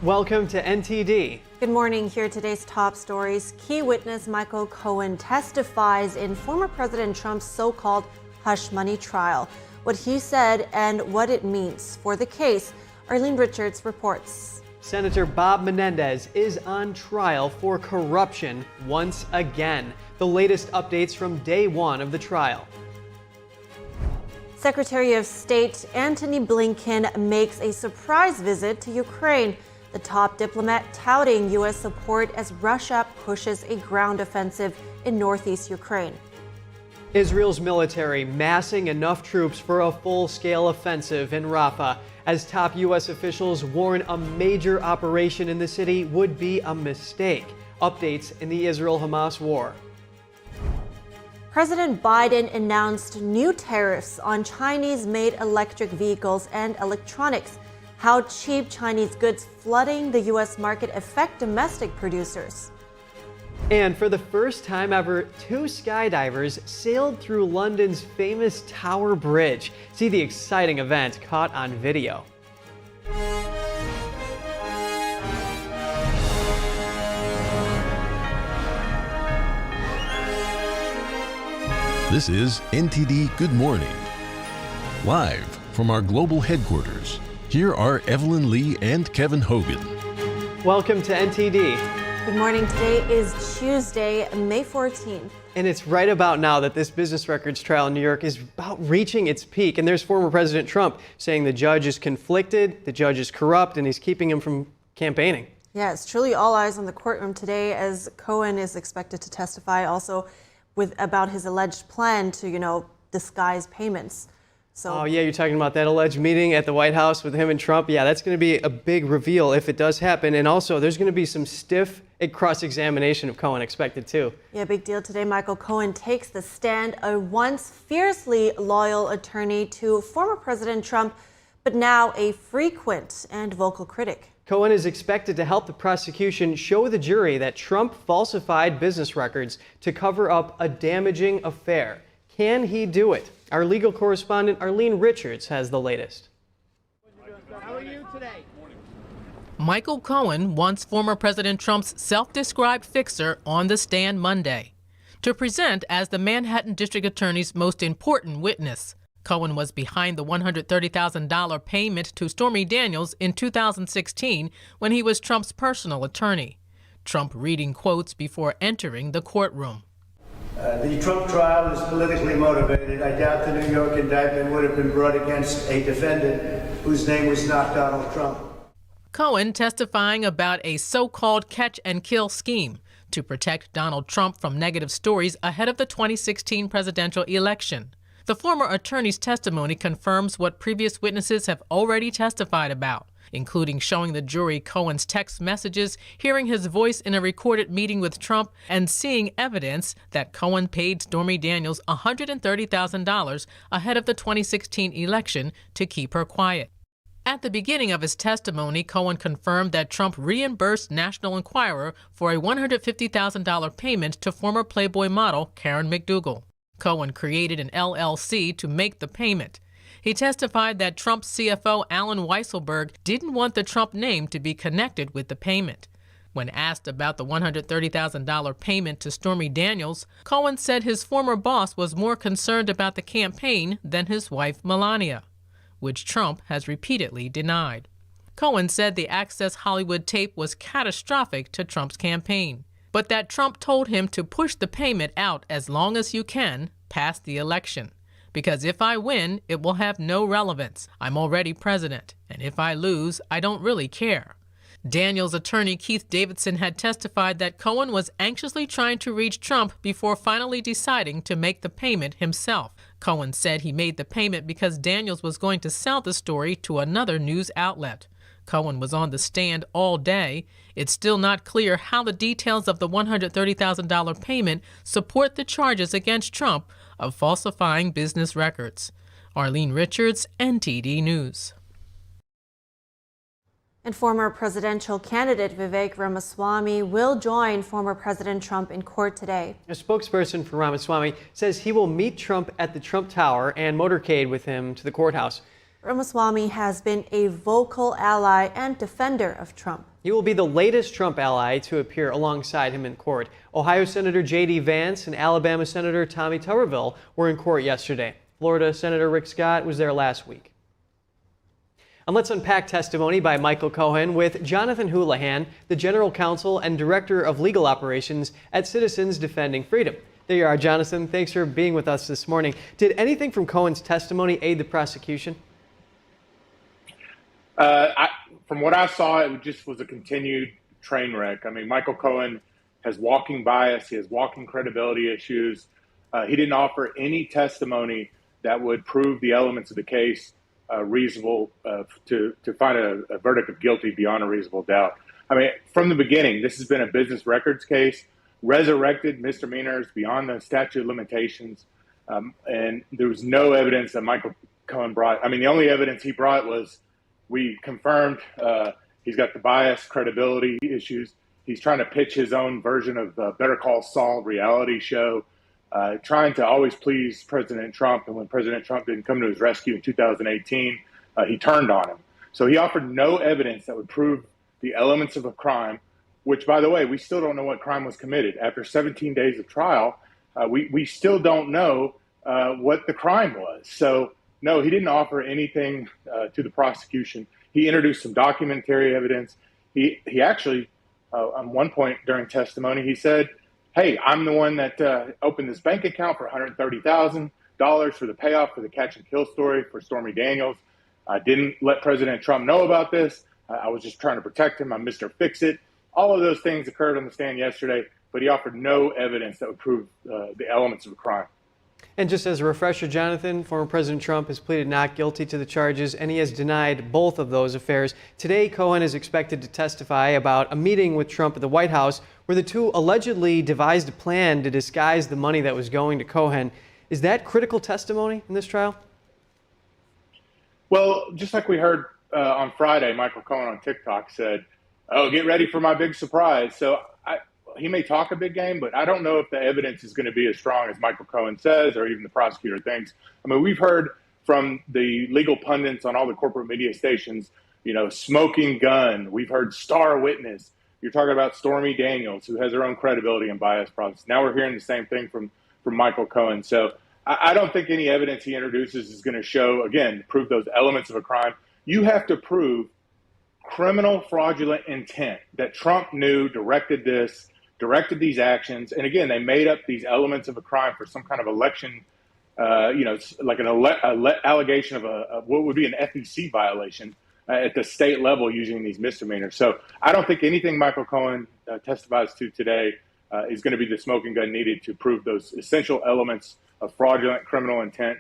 Welcome to NTD. Good morning. Here are today's top stories. Key witness Michael Cohen testifies in former President Trump's so-called hush money trial. What he said and what it means for the case. Arlene Richards reports. Senator Bob Menendez is on trial for corruption once again. The latest updates from day one of the trial. Secretary of State Antony Blinken makes a surprise visit to Ukraine. The top diplomat touting U.S. support as Russia pushes a ground offensive in northeast Ukraine. Israel's military massing enough troops for a full-scale offensive in Rafah, as top U.S. officials warn a major operation in the city would be a mistake. Updates in the Israel-Hamas war. President Biden announced new tariffs on Chinese-made electric vehicles and electronics. How cheap Chinese goods flooding the U.S. market affect domestic producers. And for the first time ever, two skydivers sailed through London's famous Tower Bridge. See the exciting event caught on video. This is NTD Good Morning. Live from our global headquarters, here are Evelyn Lee and Kevin Hogan. Welcome to NTD. Good morning. Today is Tuesday, May 14th. And it's right about now that this business records trial in New York is about reaching its peak. And there's former President Trump saying the judge is conflicted, the judge is corrupt, and he's keeping him from campaigning. Yeah, it's truly all eyes on the courtroom today as Cohen is expected to testify also about his alleged plan to, disguise payments. Oh, yeah, you're talking about that alleged meeting at the White House with him and Trump. Yeah, that's going to be a big reveal if it does happen. And also, there's going to be some stiff cross-examination of Cohen expected, too. Yeah, big deal today. Michael Cohen takes the stand, a once fiercely loyal attorney to former President Trump, but now a frequent and vocal critic. Cohen is expected to help the prosecution show the jury that Trump falsified business records to cover up a damaging affair. Can he do it? Our legal correspondent Arlene Richards has the latest. How are you today? Michael Cohen, once former President Trump's self-described fixer, on the stand Monday to present as the Manhattan District Attorney's most important witness. Cohen was behind the $130,000 payment to Stormy Daniels in 2016 when he was Trump's personal attorney. Trump reading quotes before entering the courtroom. The Trump trial is politically motivated. I doubt the New York indictment would have been brought against a defendant whose name was not Donald Trump. Cohen testifying about a so-called catch-and-kill scheme to protect Donald Trump from negative stories ahead of the 2016 presidential election. The former attorney's testimony confirms what previous witnesses have already testified about, including showing the jury Cohen's text messages, hearing his voice in a recorded meeting with Trump, and seeing evidence that Cohen paid Stormy Daniels $130,000 ahead of the 2016 election to keep her quiet. At the beginning of his testimony, Cohen confirmed that Trump reimbursed National Enquirer for a $150,000 payment to former Playboy model Karen McDougal. Cohen created an LLC to make the payment. He testified that Trump's CFO Alan Weisselberg didn't want the Trump name to be connected with the payment. When asked about the $130,000 payment to Stormy Daniels, Cohen said his former boss was more concerned about the campaign than his wife Melania, which Trump has repeatedly denied. Cohen said the Access Hollywood tape was catastrophic to Trump's campaign, but that Trump told him to push the payment out as long as you can past the election. Because if I win, it will have no relevance. I'm already president. And if I lose, I don't really care. Daniels' attorney Keith Davidson had testified that Cohen was anxiously trying to reach Trump before finally deciding to make the payment himself. Cohen said he made the payment because Daniels was going to sell the story to another news outlet. Cohen was on the stand all day. It's still not clear how the details of the $130,000 payment support the charges against Trump of falsifying business records. Arlene Richards, NTD News. And former presidential candidate Vivek Ramaswamy will join former President Trump in court today. A spokesperson for Ramaswamy says he will meet Trump at the Trump Tower and motorcade with him to the courthouse. Ramaswamy has been a vocal ally and defender of Trump. He will be the latest Trump ally to appear alongside him in court. Ohio Senator J.D. Vance and Alabama Senator Tommy Tuberville were in court yesterday. Florida Senator Rick Scott was there last week. And let's unpack testimony by Michael Cohen with Jonathan Houlihan, the General Counsel and Director of Legal Operations at Citizens Defending Freedom. There you are, Jonathan. Thanks for being with us this morning. Did anything from Cohen's testimony aid the prosecution? From what I saw, it just was a continued train wreck. I mean, Michael Cohen has walking bias. He has walking credibility issues. He didn't offer any testimony that would prove the elements of the case reasonable to find a verdict of guilty beyond a reasonable doubt. I mean, from the beginning, this has been a business records case, resurrected misdemeanors beyond the statute of limitations, and there was no evidence that Michael Cohen brought. I mean, the only evidence he brought was we confirmed he's got the bias, credibility issues. He's trying to pitch his own version of Better Call Saul reality show, trying to always please President Trump. And when President Trump didn't come to his rescue in 2018, he turned on him. So he offered no evidence that would prove the elements of a crime, which, by the way, we still don't know what crime was committed. After 17 days of trial, we still don't know what the crime was. So no, he didn't offer anything to the prosecution. He introduced some documentary evidence. He actually, on one point during testimony, he said, hey, I'm the one that opened this bank account for $130,000 for the payoff for the catch and kill story for Stormy Daniels. I didn't let President Trump know about this. I was just trying to protect him. I'm Mr. Fix-It. All of those things occurred on the stand yesterday, but he offered no evidence that would prove the elements of a crime. And just as a refresher, Jonathan, former President Trump has pleaded not guilty to the charges, and he has denied both of those affairs. Today, Cohen is expected to testify about a meeting with Trump at the White House where the two allegedly devised a plan to disguise the money that was going to Cohen. Is that critical testimony in this trial? Well, just like we heard on Friday, Michael Cohen on TikTok said, oh, get ready for my big surprise. So he may talk a big game, but I don't know if the evidence is going to be as strong as Michael Cohen says or even the prosecutor thinks. I mean, we've heard from the legal pundits on all the corporate media stations, you know, smoking gun. We've heard star witness. You're talking about Stormy Daniels, who has her own credibility and bias problems. Now we're hearing the same thing from Michael Cohen. So I don't think any evidence he introduces is going to show, again, prove those elements of a crime. You have to prove criminal fraudulent intent, that Trump knew, directed these actions. And again, they made up these elements of a crime for some kind of election, like an allegation of what would be an FEC violation at the state level using these misdemeanors. So I don't think anything Michael Cohen testifies to today is going to be the smoking gun needed to prove those essential elements of fraudulent criminal intent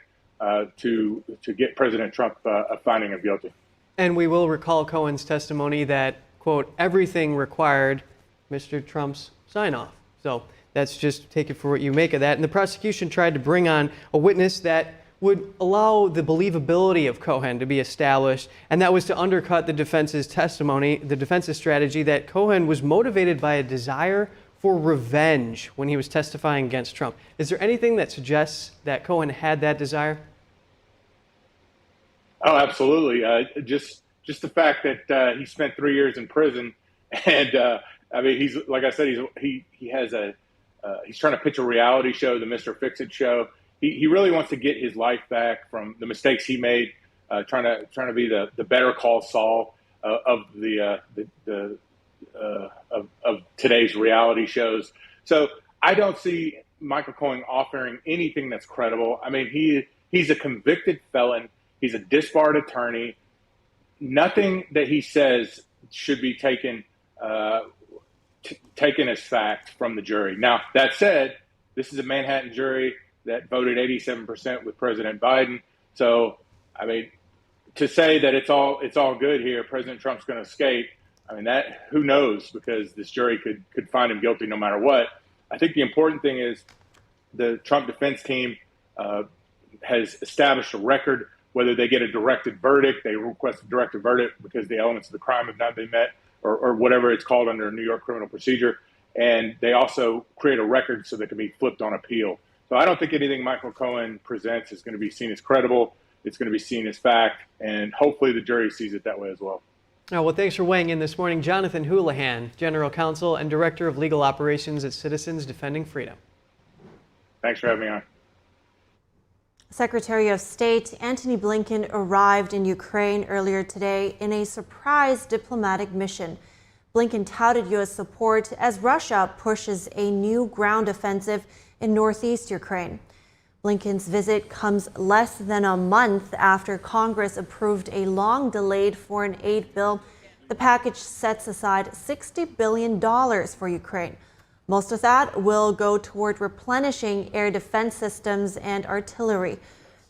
to get President Trump a finding of guilty. And we will recall Cohen's testimony that, quote, everything required Mr. Trump's sign-off. So that's just take it for what you make of that. And the prosecution tried to bring on a witness that would allow the believability of Cohen to be established, and that was to undercut the defense's testimony, the defense's strategy that Cohen was motivated by a desire for revenge when he was testifying against Trump. Is there anything that suggests that Cohen had that desire? Oh, absolutely. Just the fact that he spent 3 years in prison, and I mean, he's like I said, he's trying to pitch a reality show, the Mr. Fix-It show. He really wants to get his life back from the mistakes he made, trying to be the Better Call Saul of today's reality shows. So I don't see Michael Cohen offering anything that's credible. I mean, he's a convicted felon. He's a disbarred attorney. Nothing that he says should be taken as fact from the jury. Now, that said, this is a Manhattan jury that voted 87% with President Biden. So, I mean, to say that it's all good here, President Trump's going to escape, I mean, that who knows, because this jury could find him guilty no matter what. I think the important thing is the Trump defense team has established a record. Whether they get a directed verdict, they request a directed verdict because the elements of the crime have not been met, or whatever it's called under New York criminal procedure. And they also create a record so that can be flipped on appeal. So I don't think anything Michael Cohen presents is going to be seen as credible. it's going to be seen as fact, and hopefully the jury sees it that way as well. Oh, well, thanks for weighing in this morning. Jonathan Houlihan, General Counsel and Director of Legal Operations at Citizens Defending Freedom. Thanks for having me on. Secretary of State Antony Blinken arrived in Ukraine earlier today in a surprise diplomatic mission. Blinken touted U.S. support as Russia pushes a new ground offensive in northeast Ukraine. Blinken's visit comes less than a month after Congress approved a long-delayed foreign aid bill. The package sets aside $60 billion for Ukraine. Most of that will go toward replenishing air defense systems and artillery.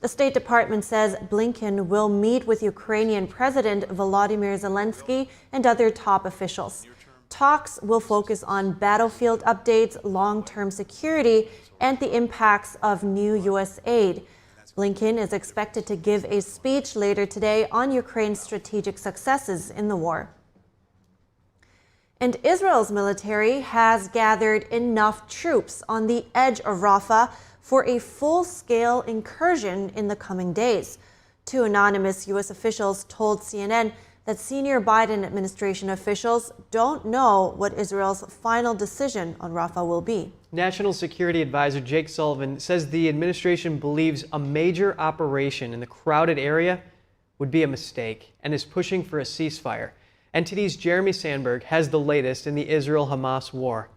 The State Department says Blinken will meet with Ukrainian President Volodymyr Zelensky and other top officials. Talks will focus on battlefield updates, long-term security, and the impacts of new U.S. aid. Blinken is expected to give a speech later today on Ukraine's strategic successes in the war. And Israel's military has gathered enough troops on the edge of Rafah for a full-scale incursion in the coming days. Two anonymous U.S. officials told CNN that senior Biden administration officials don't know what Israel's final decision on Rafah will be. National Security Advisor Jake Sullivan says the administration believes a major operation in the crowded area would be a mistake and is pushing for a ceasefire. NTD's Jeremy Sandberg has the latest in the Israel-Hamas war.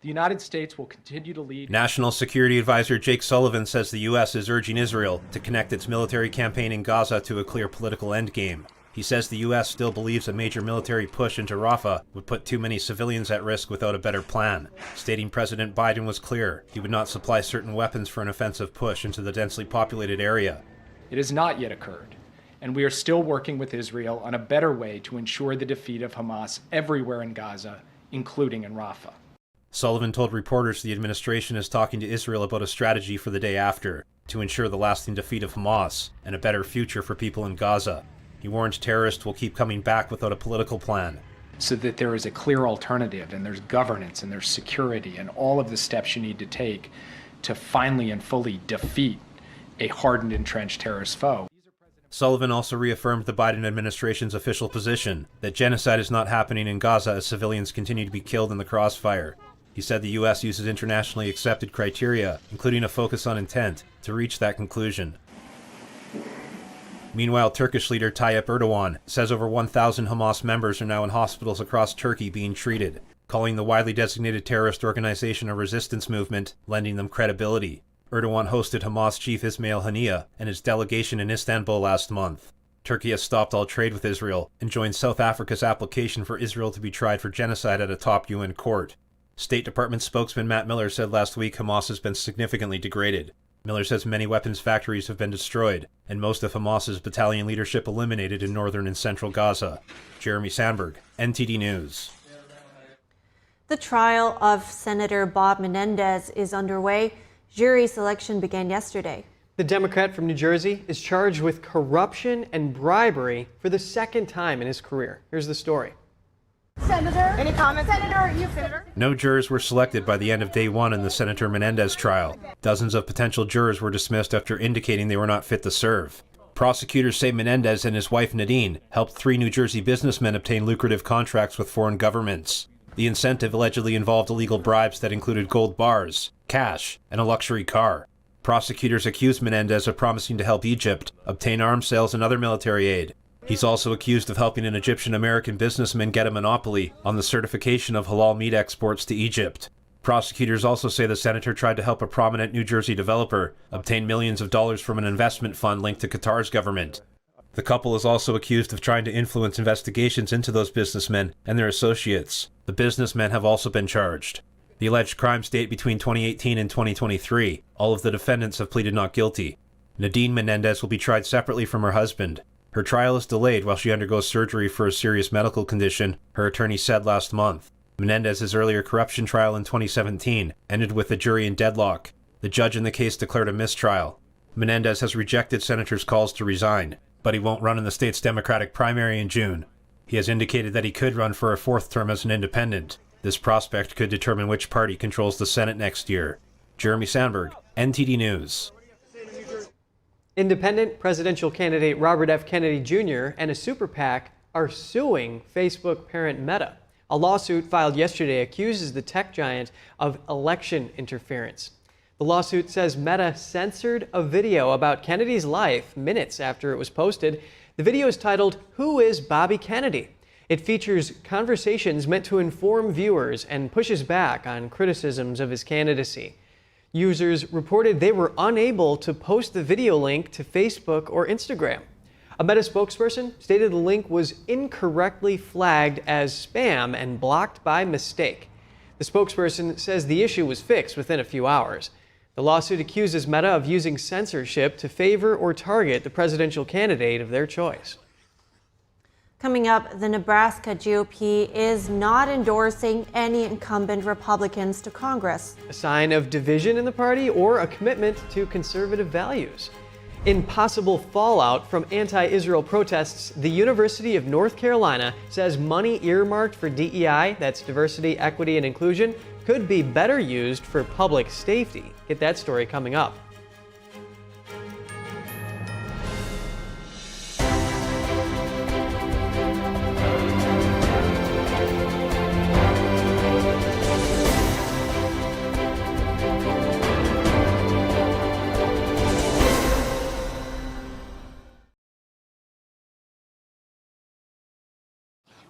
The United States will continue to lead. National Security Advisor Jake Sullivan says the U.S. is urging Israel to connect its military campaign in Gaza to a clear political endgame. He says the U.S. still believes a major military push into Rafah would put too many civilians at risk without a better plan, stating President Biden was clear he would not supply certain weapons for an offensive push into the densely populated area. It has not yet occurred, and we are still working with Israel on a better way to ensure the defeat of Hamas everywhere in Gaza, including in Rafah. Sullivan told reporters the administration is talking to Israel about a strategy for the day after to ensure the lasting defeat of Hamas and a better future for people in Gaza. He warned terrorists will keep coming back without a political plan. So that there is a clear alternative, and there's governance, and there's security, and all of the steps you need to take to finally and fully defeat a hardened, entrenched terrorist foe. Sullivan also reaffirmed the Biden administration's official position that genocide is not happening in Gaza as civilians continue to be killed in the crossfire. He said the U.S. uses internationally accepted criteria, including a focus on intent, to reach that conclusion. Meanwhile, Turkish leader Tayyip Erdogan says over 1,000 Hamas members are now in hospitals across Turkey being treated, calling the widely designated terrorist organization a resistance movement, lending them credibility. Erdogan hosted Hamas chief Ismail Haniyeh and his delegation in Istanbul last month. Turkey has stopped all trade with Israel and joined South Africa's application for Israel to be tried for genocide at a top UN court. State Department spokesman Matt Miller said last week Hamas has been significantly degraded. Miller says many weapons factories have been destroyed, and most of Hamas's battalion leadership eliminated in northern and central Gaza. Jeremy Sandberg, NTD News. The trial of Senator Bob Menendez is underway. Jury selection began yesterday. The Democrat from New Jersey is charged with corruption and bribery for the second time in his career. Here's the story. Senator, any comments? Senator, you Senator? No jurors were selected by the end of day one in the Senator Menendez trial. Dozens of potential jurors were dismissed after indicating they were not fit to serve. Prosecutors say Menendez and his wife Nadine helped 3 New Jersey businessmen obtain lucrative contracts with foreign governments. The incentive allegedly involved illegal bribes that included gold bars, cash, and a luxury car. Prosecutors accused Menendez of promising to help Egypt obtain arms sales and other military aid. He's also accused of helping an Egyptian-American businessman get a monopoly on the certification of halal meat exports to Egypt. Prosecutors also say the senator tried to help a prominent New Jersey developer obtain millions of dollars from an investment fund linked to Qatar's government. The couple is also accused of trying to influence investigations into those businessmen and their associates. The businessmen have also been charged. The alleged crimes date between 2018 and 2023. All of the defendants have pleaded not guilty. Nadine Menendez will be tried separately from her husband. Her trial is delayed while she undergoes surgery for a serious medical condition, her attorney said last month. Menendez's earlier corruption trial in 2017 ended with the jury in deadlock. The judge in the case declared a mistrial. Menendez has rejected senators' calls to resign, but he won't run in the state's Democratic primary in June. He has indicated that he could run for a 4th term as an independent. This prospect could determine which party controls the Senate next year. Jeremy Sandberg, NTD News. Independent presidential candidate Robert F. Kennedy Jr. and a super PAC are suing Facebook parent Meta. A lawsuit filed yesterday accuses the tech giant of election interference. The lawsuit says Meta censored a video about Kennedy's life minutes after it was posted. The video is titled, "Who is Bobby Kennedy?" It features conversations meant to inform viewers and pushes back on criticisms of his candidacy. Users reported they were unable to post the video link to Facebook or Instagram. A Meta spokesperson stated the link was incorrectly flagged as spam and blocked by mistake. The spokesperson says the issue was fixed within a few hours. The lawsuit accuses Meta of using censorship to favor or target the presidential candidate of their choice. Coming up, the Nebraska GOP is not endorsing any incumbent Republicans to Congress. A sign of division in the party or a commitment to conservative values? In possible fallout from anti-Israel protests, the University of North Carolina says money earmarked for DEI, that's diversity, equity, and inclusion, could be better used for public safety. Get that story coming up.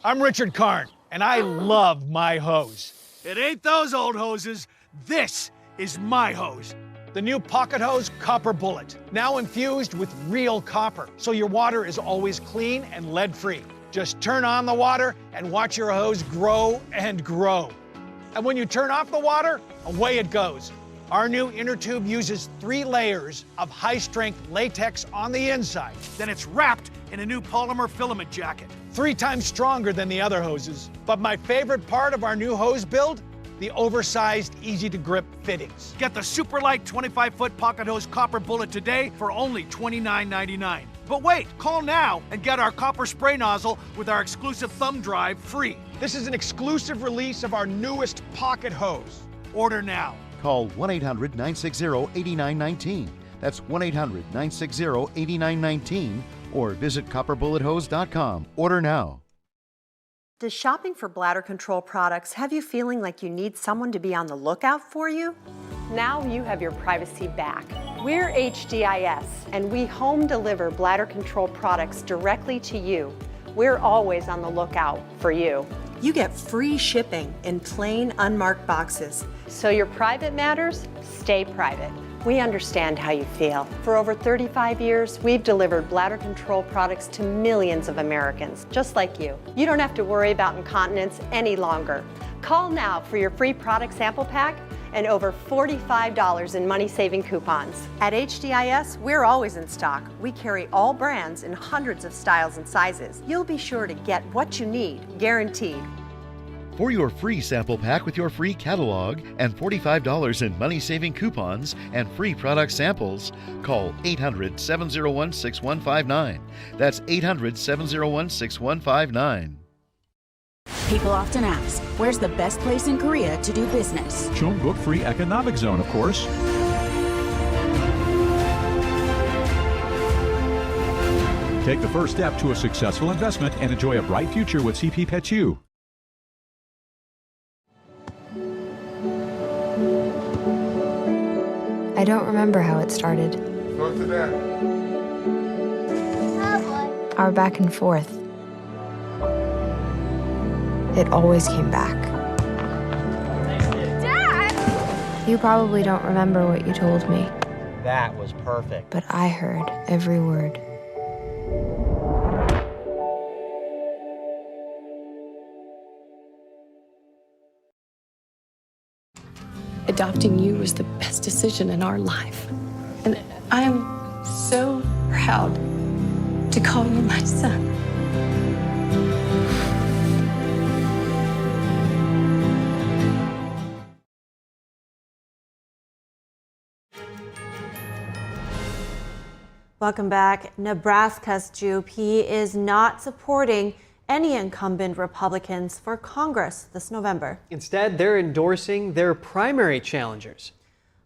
I'm Richard Karn, and I love my hose. It ain't those old hoses. This is my hose. The new Pocket Hose Copper Bullet, now infused with real copper, so your water is always clean and lead-free. Just turn on the water and watch your hose grow and grow. And when you turn off the water, away it goes. Our new inner tube uses 3 layers of high-strength latex on the inside. Then it's wrapped in a new polymer filament jacket. 3 times stronger than the other hoses. But my favorite part of our new hose build? The oversized, easy-to-grip fittings. Get the super light 25-foot Pocket Hose Copper Bullet today for only $29.99. But wait, call now and get our copper spray nozzle with our exclusive thumb drive free. This is an exclusive release of our newest Pocket Hose. Order now. Call 1-800-960-8919. That's 1-800-960-8919 or visit copperbullethose.com. Order now. Does shopping for bladder control products have you feeling like you need someone to be on the lookout for you? Now you have your privacy back. We're HDIS, and we home deliver bladder control products directly to you. We're always on the lookout for you. You get free shipping in plain, unmarked boxes. So your private matters, stay private. We understand how you feel. For over 35 years, we've delivered bladder control products to millions of Americans, just like you. You don't have to worry about incontinence any longer. Call now for your free product sample pack and over $45 in money-saving coupons. At HDIS, we're always in stock. We carry all brands in hundreds of styles and sizes. You'll be sure to get what you need, guaranteed. For your free sample pack with your free catalog and $45 in money-saving coupons and free product samples, call 800-701-6159. That's 800-701-6159. People often ask, where's the best place in Korea to do business? Chongbuk Free Economic Zone, of course. Take the first step to a successful investment and enjoy a bright future with CP Petchu. I don't remember how it started. Go to that. Our back and forth. It always came back. Dad! You probably don't remember what you told me. That was perfect. But I heard every word. Adopting you was the best decision in our life. And I am so proud to call you my son. Welcome back. Nebraska's GOP is not supporting any incumbent Republicans for Congress this November. Instead, they're endorsing their primary challengers.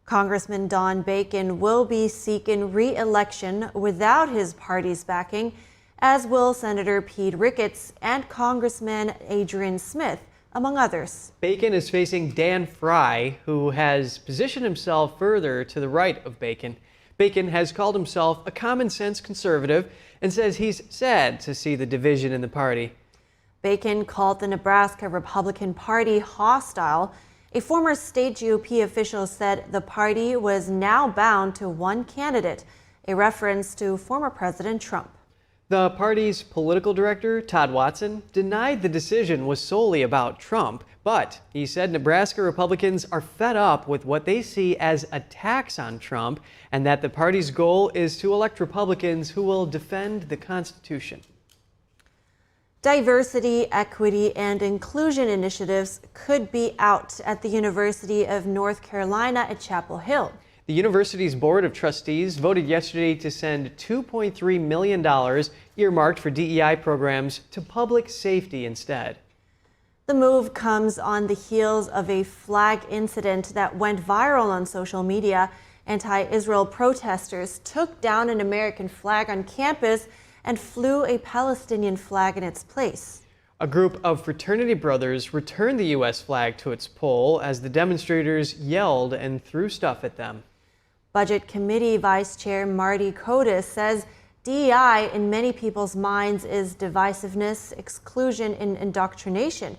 Congressman Don Bacon will be seeking re-election without his party's backing, as will Senator Pete Ricketts and Congressman Adrian Smith, among others. Bacon is facing Dan Fry, who has positioned himself further to the right of Bacon. Bacon has called himself a common-sense conservative and says he's sad to see the division in the party. Bacon called the Nebraska Republican Party hostile. A former state GOP official said the party was now bound to one candidate, a reference to former President Trump. The party's political director, Todd Watson, denied the decision was solely about Trump, but he said Nebraska Republicans are fed up with what they see as attacks on Trump and that the party's goal is to elect Republicans who will defend the Constitution. Diversity, equity, and inclusion initiatives could be out at the University of North Carolina at Chapel Hill. The university's Board of Trustees voted yesterday to send $2.3 million earmarked for DEI programs to public safety instead. The move comes on the heels of a flag incident that went viral on social media. Anti-Israel protesters took down an American flag on campus and flew a Palestinian flag in its place. A group of fraternity brothers returned the U.S. flag to its pole as the demonstrators yelled and threw stuff at them. Budget Committee Vice Chair Marty Kotis says DEI in many people's minds is divisiveness, exclusion, and indoctrination.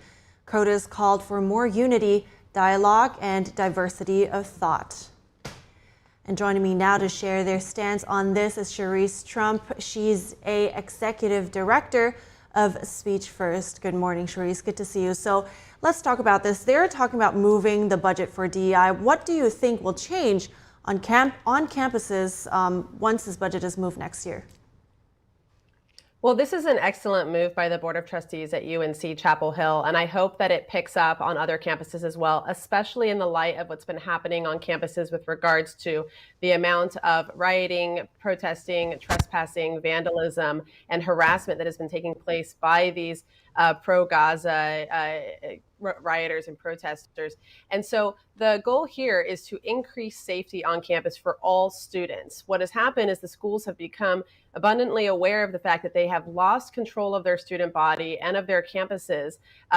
Kotis called for more unity, dialogue, and diversity of thought. And joining me now to share their stance on this is Charisse Trump. She's a executive director of Speech First. Good morning, Charisse. Good to see you. So let's talk about this. They're talking about moving the budget for DEI. What do you think will change on campuses once this budget is moved next year? Well, this is an excellent move by the Board of Trustees at UNC Chapel Hill, and I hope that it picks up on other campuses as well, especially in the light of what's been happening on campuses with regards to the amount of rioting, protesting, trespassing, vandalism, and harassment that has been taking place by these pro-Gaza rioters and protesters. And so the goal here is to increase safety on campus for all students. What has happened is the schools have become abundantly aware of the fact that they have lost control of their student body and of their campuses.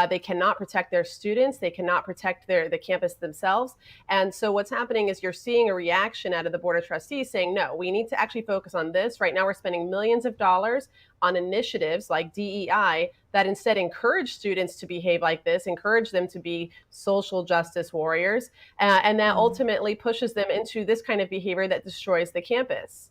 They cannot protect their students. They cannot protect the campus themselves. And so what's happening is you're seeing a reaction out of the Board of Trustees saying, no, we need to actually focus on this. Right now we're spending millions of dollars on initiatives like DEI that instead encourage students to behave like this, encourage them to be social justice warriors, and that ultimately pushes them into this kind of behavior that destroys the campus.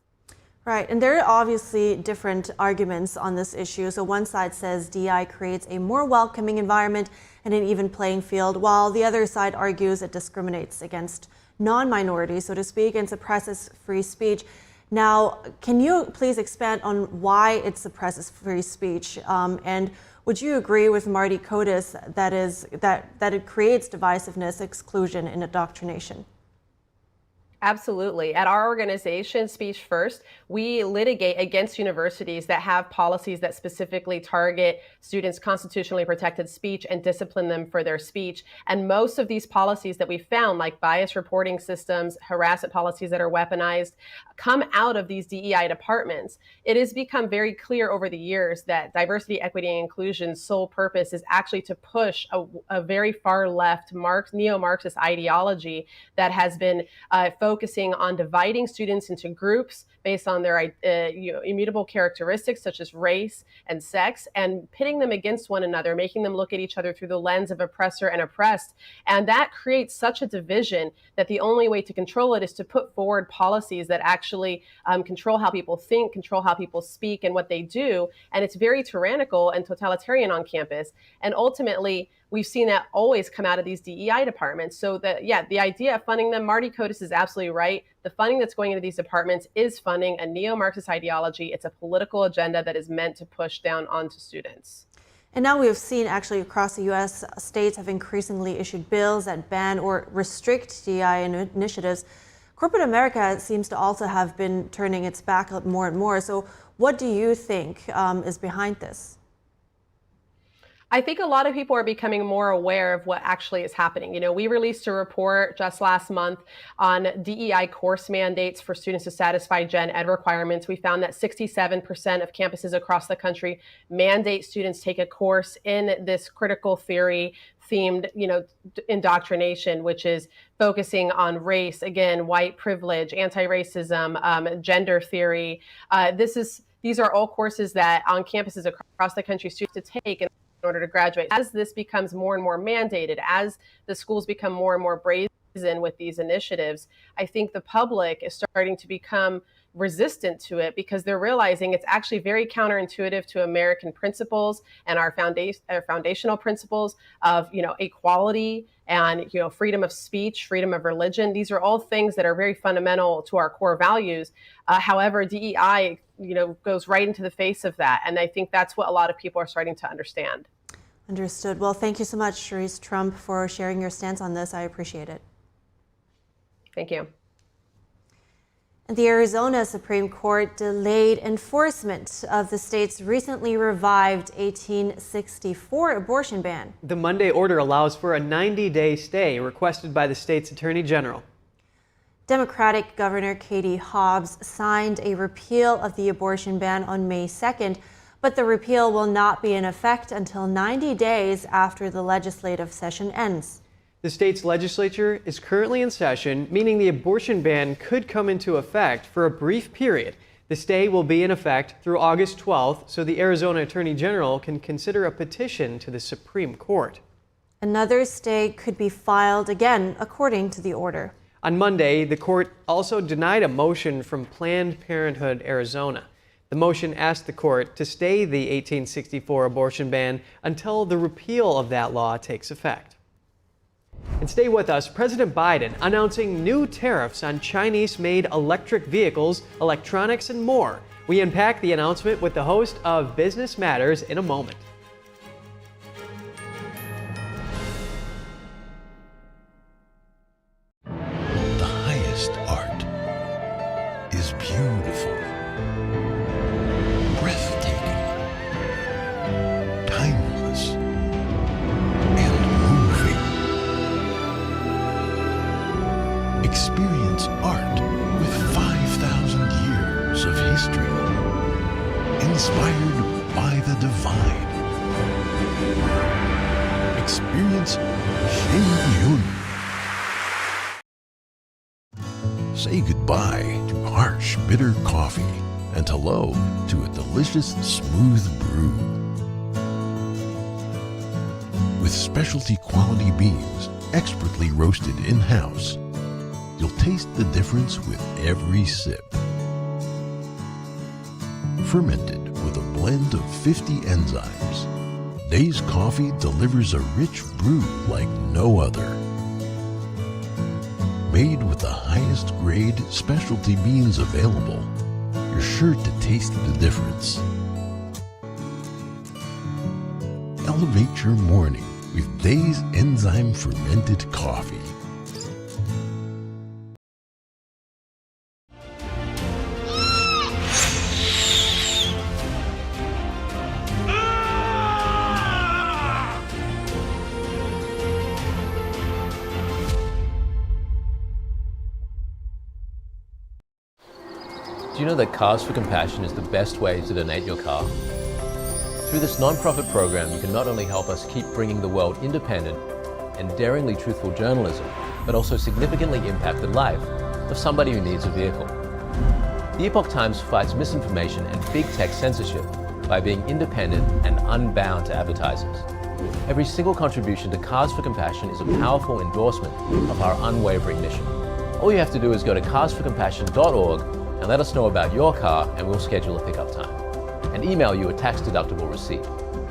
Right, and there are obviously different arguments on this issue. So one side says DEI creates a more welcoming environment and an even playing field, while the other side argues it discriminates against non-minorities, so to speak, and suppresses free speech. Now, can you please expand on why it suppresses free speech? And would you agree with Marty Kotis that it creates divisiveness, exclusion, and indoctrination? Absolutely. At our organization, Speech First, we litigate against universities that have policies that specifically target students' constitutionally protected speech and discipline them for their speech. And most of these policies that we've found, like bias reporting systems, harassment policies that are weaponized, come out of these DEI departments. It has become very clear over the years that diversity, equity, and inclusion's sole purpose is actually to push a very far left neo-Marxist ideology that has been focusing on dividing students into groups based on their immutable characteristics such as race and sex, and pitting them against one another, making them look at each other through the lens of oppressor and oppressed. And that creates such a division that the only way to control it is to put forward policies that actually control how people think, control how people speak and what they do. And it's very tyrannical and totalitarian on campus. And ultimately, we've seen that always come out of these DEI departments. So the idea of funding them, Marty Kotis is absolutely right. The funding that's going into these departments is funding a neo-Marxist ideology. It's a political agenda that is meant to push down onto students. And now we have seen actually across the U.S., states have increasingly issued bills that ban or restrict DEI initiatives. Corporate America seems to also have been turning its back more and more. So what do you think is behind this? I think a lot of people are becoming more aware of what actually is happening. You know, we released a report just last month on DEI course mandates for students to satisfy gen ed requirements. We found that 67% of campuses across the country mandate students take a course in this critical theory themed, indoctrination, which is focusing on race, again, white privilege, anti-racism, gender theory. These are all courses that on campuses across the country students to take in order to graduate. As this becomes more and more mandated, as the schools become more and more brazen with these initiatives, I think the public is starting to become resistant to it because they're realizing it's actually very counterintuitive to American principles and our foundational principles of, equality and, freedom of speech, freedom of religion. These are all things that are very fundamental to our core values. However, DEI, goes right into the face of that. And I think that's what a lot of people are starting to understand. Understood. Well, thank you so much, Sharice Trump, for sharing your stance on this. I appreciate it. Thank you. The Arizona Supreme Court delayed enforcement of the state's recently revived 1864 abortion ban. The Monday order allows for a 90-day stay requested by the state's Attorney General. Democratic Governor Katie Hobbs signed a repeal of the abortion ban on May 2nd, but the repeal will not be in effect until 90 days after the legislative session ends. The state's legislature is currently in session, meaning the abortion ban could come into effect for a brief period. The stay will be in effect through August 12th, so the Arizona Attorney General can consider a petition to the Supreme Court. Another stay could be filed again, according to the order. On Monday, the court also denied a motion from Planned Parenthood Arizona. The motion asked the court to stay the 1864 abortion ban until the repeal of that law takes effect. And stay with us, President Biden announcing new tariffs on Chinese-made electric vehicles, electronics, and more. We unpack the announcement with the host of Business Matters in a moment. The highest art is beautiful, breathtaking, timeless, experience art with 5,000 years of history, inspired by the divine. Experience Shen. Say goodbye to harsh, bitter coffee and hello to a delicious, smooth brew. With specialty quality beans, expertly roasted in-house, you'll taste the difference with every sip. Fermented with a blend of 50 enzymes, Dave's Coffee delivers a rich brew like no other. Made with the highest grade specialty beans available, you're sure to taste the difference. Elevate your morning with Dave's enzyme fermented coffee. Do you know that Cars for Compassion is the best way to donate your car? Through this non-profit program, you can not only help us keep bringing the world independent and daringly truthful journalism, but also significantly impact the life of somebody who needs a vehicle. The Epoch Times fights misinformation and big tech censorship by being independent and unbound to advertisers. Every single contribution to Cars for Compassion is a powerful endorsement of our unwavering mission. All you have to do is go to carsforcompassion.org and let us know about your car, and we'll schedule a pickup time and email you a tax-deductible receipt.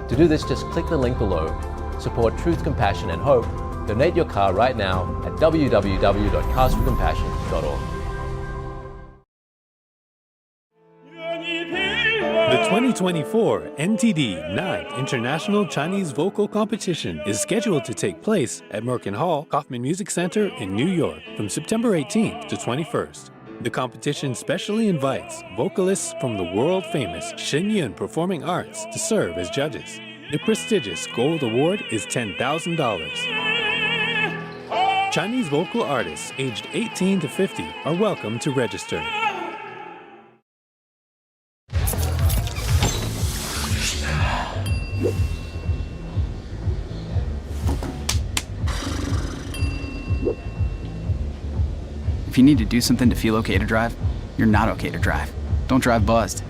To do this, just click the link below, support truth, compassion, and hope. Donate your car right now at www.carsforcompassion.org. The 2024 NTD 9th International Chinese Vocal Competition is scheduled to take place at Merkin Hall, Kaufman Music Center in New York from September 18th to 21st. The competition specially invites vocalists from the world-famous Shen Performing Arts to serve as judges. The prestigious Gold Award is $10,000. Chinese vocal artists aged 18 to 50 are welcome to register. If you need to do something to feel okay to drive, you're not okay to drive. Don't drive buzzed.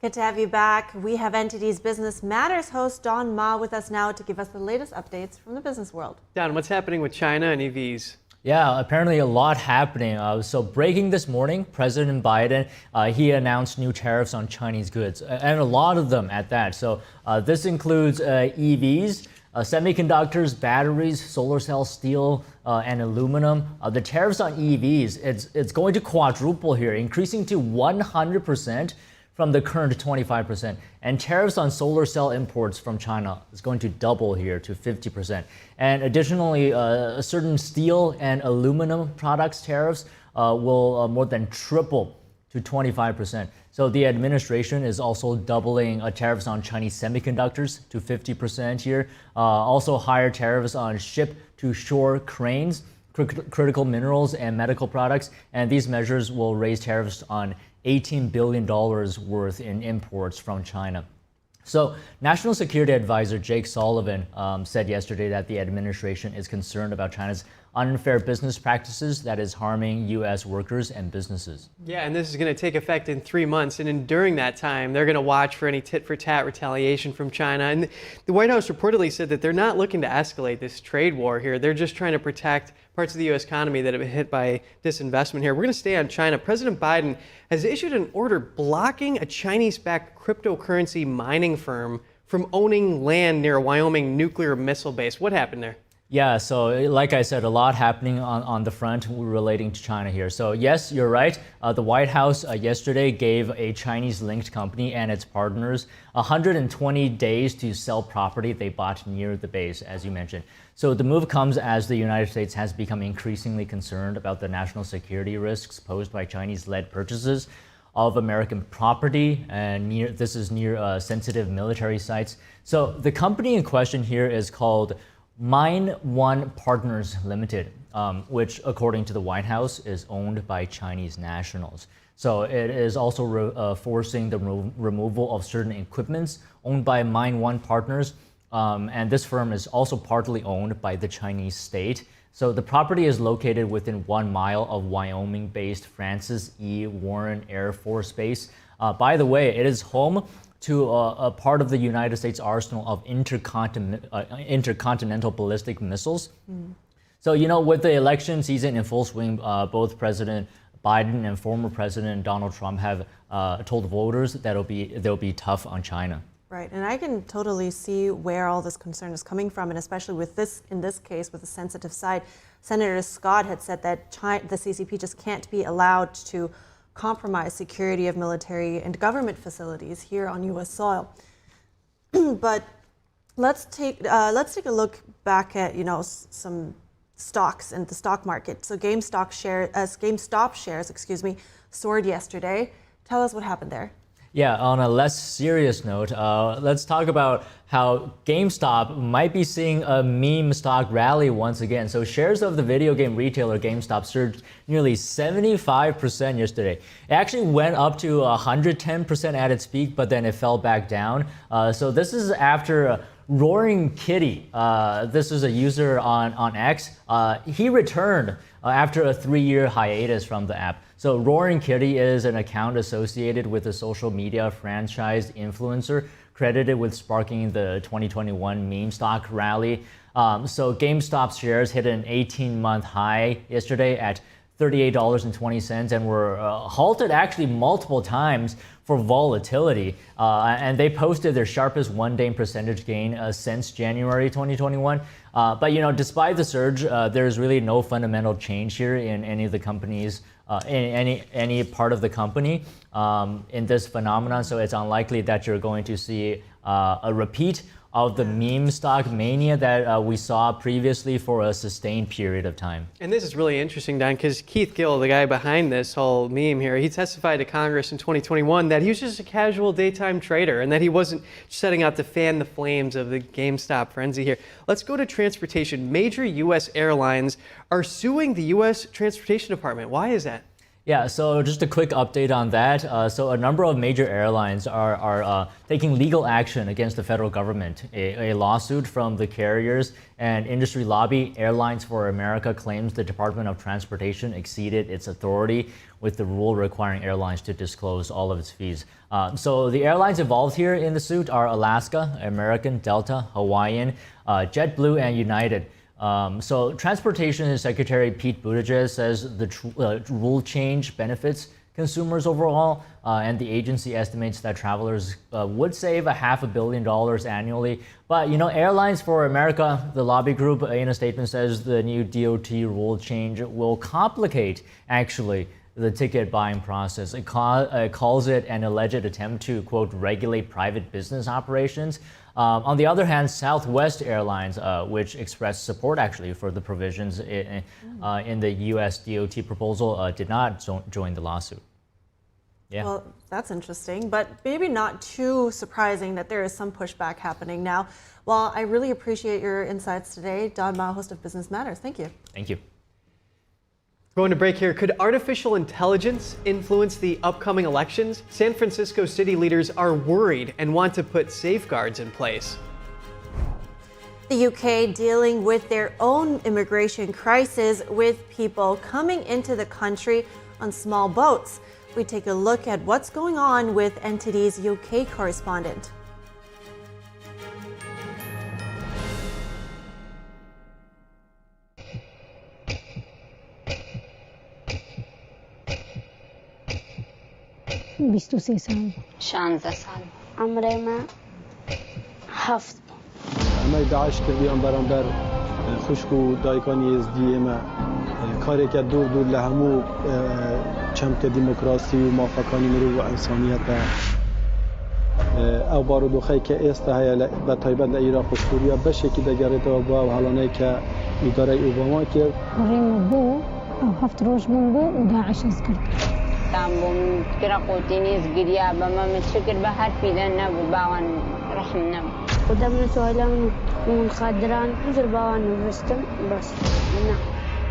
Good to have you back. We have NTD's Business Matters host Don Ma with us now to give us the latest updates from the business world. Don, what's happening with China and EVs? Yeah, apparently a lot happening. So breaking this morning, President Biden, he announced new tariffs on Chinese goods, and a lot of them at that. So this includes EVs, semiconductors, batteries, solar cells, steel, and aluminum. The tariffs on EVs, it's going to quadruple here, increasing to 100% from the current 25%. And tariffs on solar cell imports from China is going to double here to 50%. And additionally, certain steel and aluminum products tariffs will more than triple to 25%. So the administration is also doubling tariffs on Chinese semiconductors to 50% here. Also higher tariffs on ship-to-shore cranes, critical minerals, and medical products. And these measures will raise tariffs on $18 billion worth in imports from China. So National Security Advisor Jake Sullivan said yesterday that the administration is concerned about China's unfair business practices that is harming U.S. workers and businesses. Yeah, and this is going to take effect in 3 months. And during that time, they're going to watch for any tit-for-tat retaliation from China. And the White House reportedly said that they're not looking to escalate this trade war here. They're just trying to protect parts of the U.S. economy that have been hit by disinvestment here. We're going to stay on China. President Biden has issued an order blocking a Chinese-backed cryptocurrency mining firm from owning land near a Wyoming nuclear missile base. What happened there? Yeah, so like I said, a lot happening on the front relating to China here. So yes, you're right. The White House yesterday gave a Chinese-linked company and its partners 120 days to sell property they bought near the base, as you mentioned. So the move comes as the United States has become increasingly concerned about the national security risks posed by Chinese-led purchases of American property, and this is near sensitive military sites. So the company in question here is called Mine One Partners Limited, which, according to the White House, is owned by Chinese nationals. So it is also forcing the removal of certain equipments owned by Mine One Partners, and this firm is also partly owned by the Chinese state. So the property is located within 1 mile of Wyoming-based Francis E. Warren Air Force Base. By the way, it is home to a part of the United States arsenal of intercontinental ballistic missiles. So, you know, with the election season in full swing, both President Biden and former President Donald Trump have told voters that they'll be tough on China. Right, and I can totally see where all this concern is coming from, and especially with this, in this case, with the sensitive side. Senator Scott had said that the CCP just can't be allowed to compromise security of military and government facilities here on U.S. soil. But let's take a look back at some stocks in the stock market. So GameStop shares, soared yesterday. Tell us what happened there. Yeah, on a less serious note, let's talk about how GameStop might be seeing a meme stock rally once again. So shares of the video game retailer GameStop surged nearly 75% yesterday. It actually went up to 110% at its peak, but then it fell back down. So this is after Roaring Kitty. This is a user on X. He returned after a 3-year hiatus from the app. So Roaring Kitty is an account associated with a social media franchise influencer credited with sparking the 2021 meme stock rally. So GameStop shares hit an 18-month high yesterday at $38.20 and were halted actually multiple times for volatility. And they posted their sharpest one-day percentage gain since January 2021. But despite the surge, there's really no fundamental change here in any of the companies, in any part of the company in this phenomenon. So it's unlikely that you're going to see a repeat of the meme stock mania that we saw previously for a sustained period of time. And this is really interesting, Don, because Keith Gill, the guy behind this whole meme here, he testified to Congress in 2021 that he was just a casual daytime trader and that he wasn't setting out to fan the flames of the GameStop frenzy here. Let's go to transportation. Major U.S. airlines are suing the U.S. Transportation Department. Why is that? Yeah, so just a quick update on that. So a number of major airlines are taking legal action against the federal government. A lawsuit from the carriers and industry lobby, Airlines for America, claims the Department of Transportation exceeded its authority with the rule requiring airlines to disclose all of its fees. So the airlines involved here in the suit are Alaska, American, Delta, Hawaiian, JetBlue, and United. So Transportation Secretary Pete Buttigieg says the rule change benefits consumers overall, and the agency estimates that travelers would save $500 million annually. But, you know, Airlines for America, the lobby group, in a statement says the new DOT rule change will complicate, actually, the ticket buying process. It calls it an alleged attempt to, quote, regulate private business operations. On the other hand, Southwest Airlines, which expressed support actually for the provisions in the U.S. DOT proposal, did not join the lawsuit. Yeah. Well, that's interesting, but maybe not too surprising that there is some pushback happening now. Well, I really appreciate your insights today, Don Mao, host of Business Matters. Thank you. Thank you. Going to break here. Could artificial intelligence influence the upcoming elections? San Francisco city leaders are worried and want to put safeguards in place. The UK dealing with their own immigration crisis with people coming into the country on small boats. We take a look at what's going on with NTD's UK correspondent. بیست و سه سال 16 سال عمري ما 7 اما داعش کردیم برانبر خشک و دایکانی ازدی اما کاری که دور لهمو چم که دموکراسی و موافقانی مرو و انسانیت او بارو خی که است های به تایبت ایران خوشبوریا بشه که دگرت و با حالانه که اداره اوباما کرد ریم بو او 7 روز من بو و داعش ذکر تامبون كرا قوتينيز قريا بما متشكر بهر فيدان نبو باوان رحم نبو قدامنا سؤالان من خادران نزر باوان نرستم بس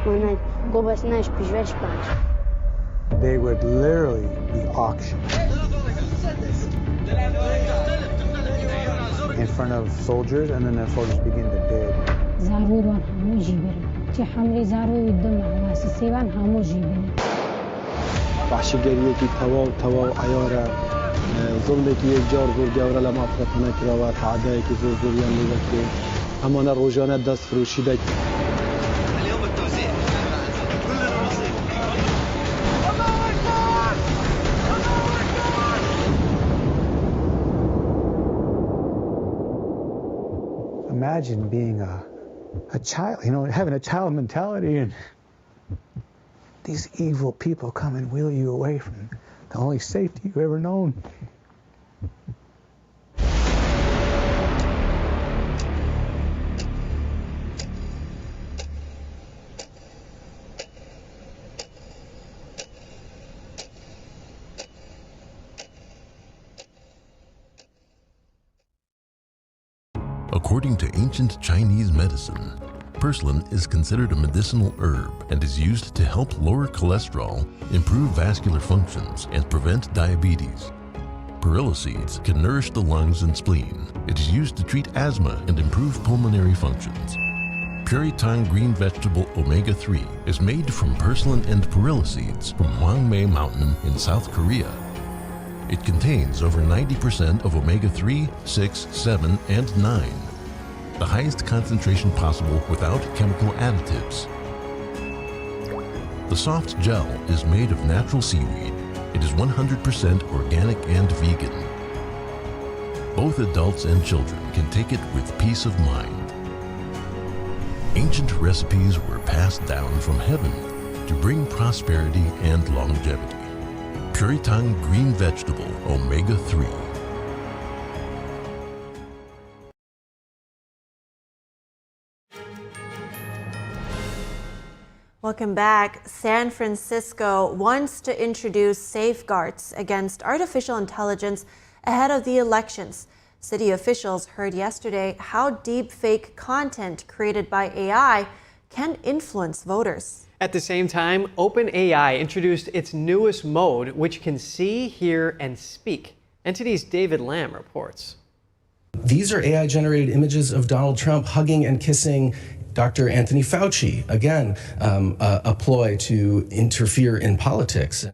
منا قو بس ناش بيجوش باش. They would literally be auctioned in front of soldiers, and then the soldiers begin to bid. زارودوان همو جيبرن تي حملي زارود الدم واسسيبان همو جيبرن وحشیگریه که توا عیاره ظلمی که یک جار زور گوره لما افرطانه کرا و تعدایی که زور زوریان لیده که همانه روزانه دست فروشی ده Imagine being a child, you know, having a child mentality and these evil people come and wheel you away from the only safety you've ever known. According to ancient Chinese medicine, purslane is considered a medicinal herb and is used to help lower cholesterol, improve vascular functions, and prevent diabetes. Perilla seeds can nourish the lungs and spleen. It is used to treat asthma and improve pulmonary functions. Puritang green vegetable omega-3 is made from purslane and perilla seeds from Hwangmae Mountain in South Korea. It contains over 90% of omega-3, 6, 7, and 9. The highest concentration possible without chemical additives. The soft gel is made of natural seaweed. It is 100% organic and vegan. Both adults and children can take it with peace of mind. Ancient recipes were passed down from heaven to bring prosperity and longevity. Puritang green vegetable omega-3. Welcome back. San Francisco wants to introduce safeguards against artificial intelligence ahead of the elections. City officials heard yesterday how deepfake content created by AI can influence voters. At the same time, OpenAI introduced its newest mode, which can see, hear, and speak. NTD's David Lamb reports. These are AI-generated images of Donald Trump hugging and kissing Dr. Anthony Fauci, again, a ploy to interfere in politics.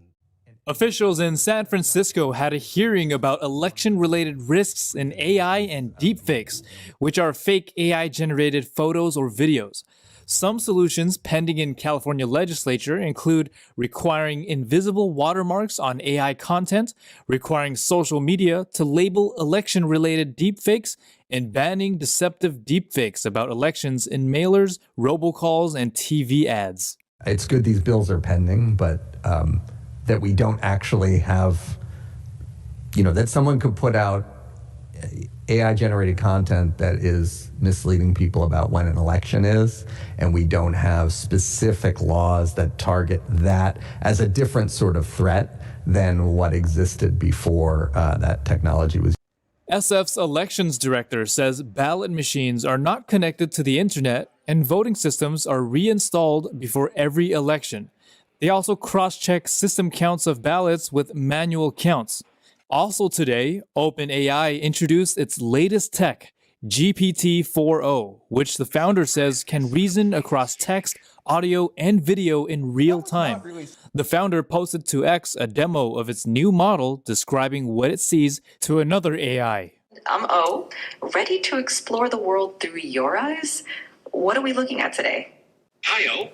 Officials in San Francisco had a hearing about election-related risks in AI and deepfakes, which are fake AI-generated photos or videos. Some solutions pending in California legislature include requiring invisible watermarks on AI content, requiring social media to label election-related deepfakes, and banning deceptive deepfakes about elections in mailers, robocalls, and TV ads. It's good these bills are pending, but that we don't actually have, that someone could put out AI-generated content that is misleading people about when an election is, and we don't have specific laws that target that as a different sort of threat than what existed before that technology was. SF's elections director says ballot machines are not connected to the internet and voting systems are reinstalled before every election. They also cross-check system counts of ballots with manual counts. Also today, OpenAI introduced its latest tech, GPT-4o, which the founder says can reason across text, audio, and video in real time. The founder posted to X a demo of its new model describing what it sees to another AI. I'm O, ready to explore the world through your eyes? What are we looking at today? Hi, O.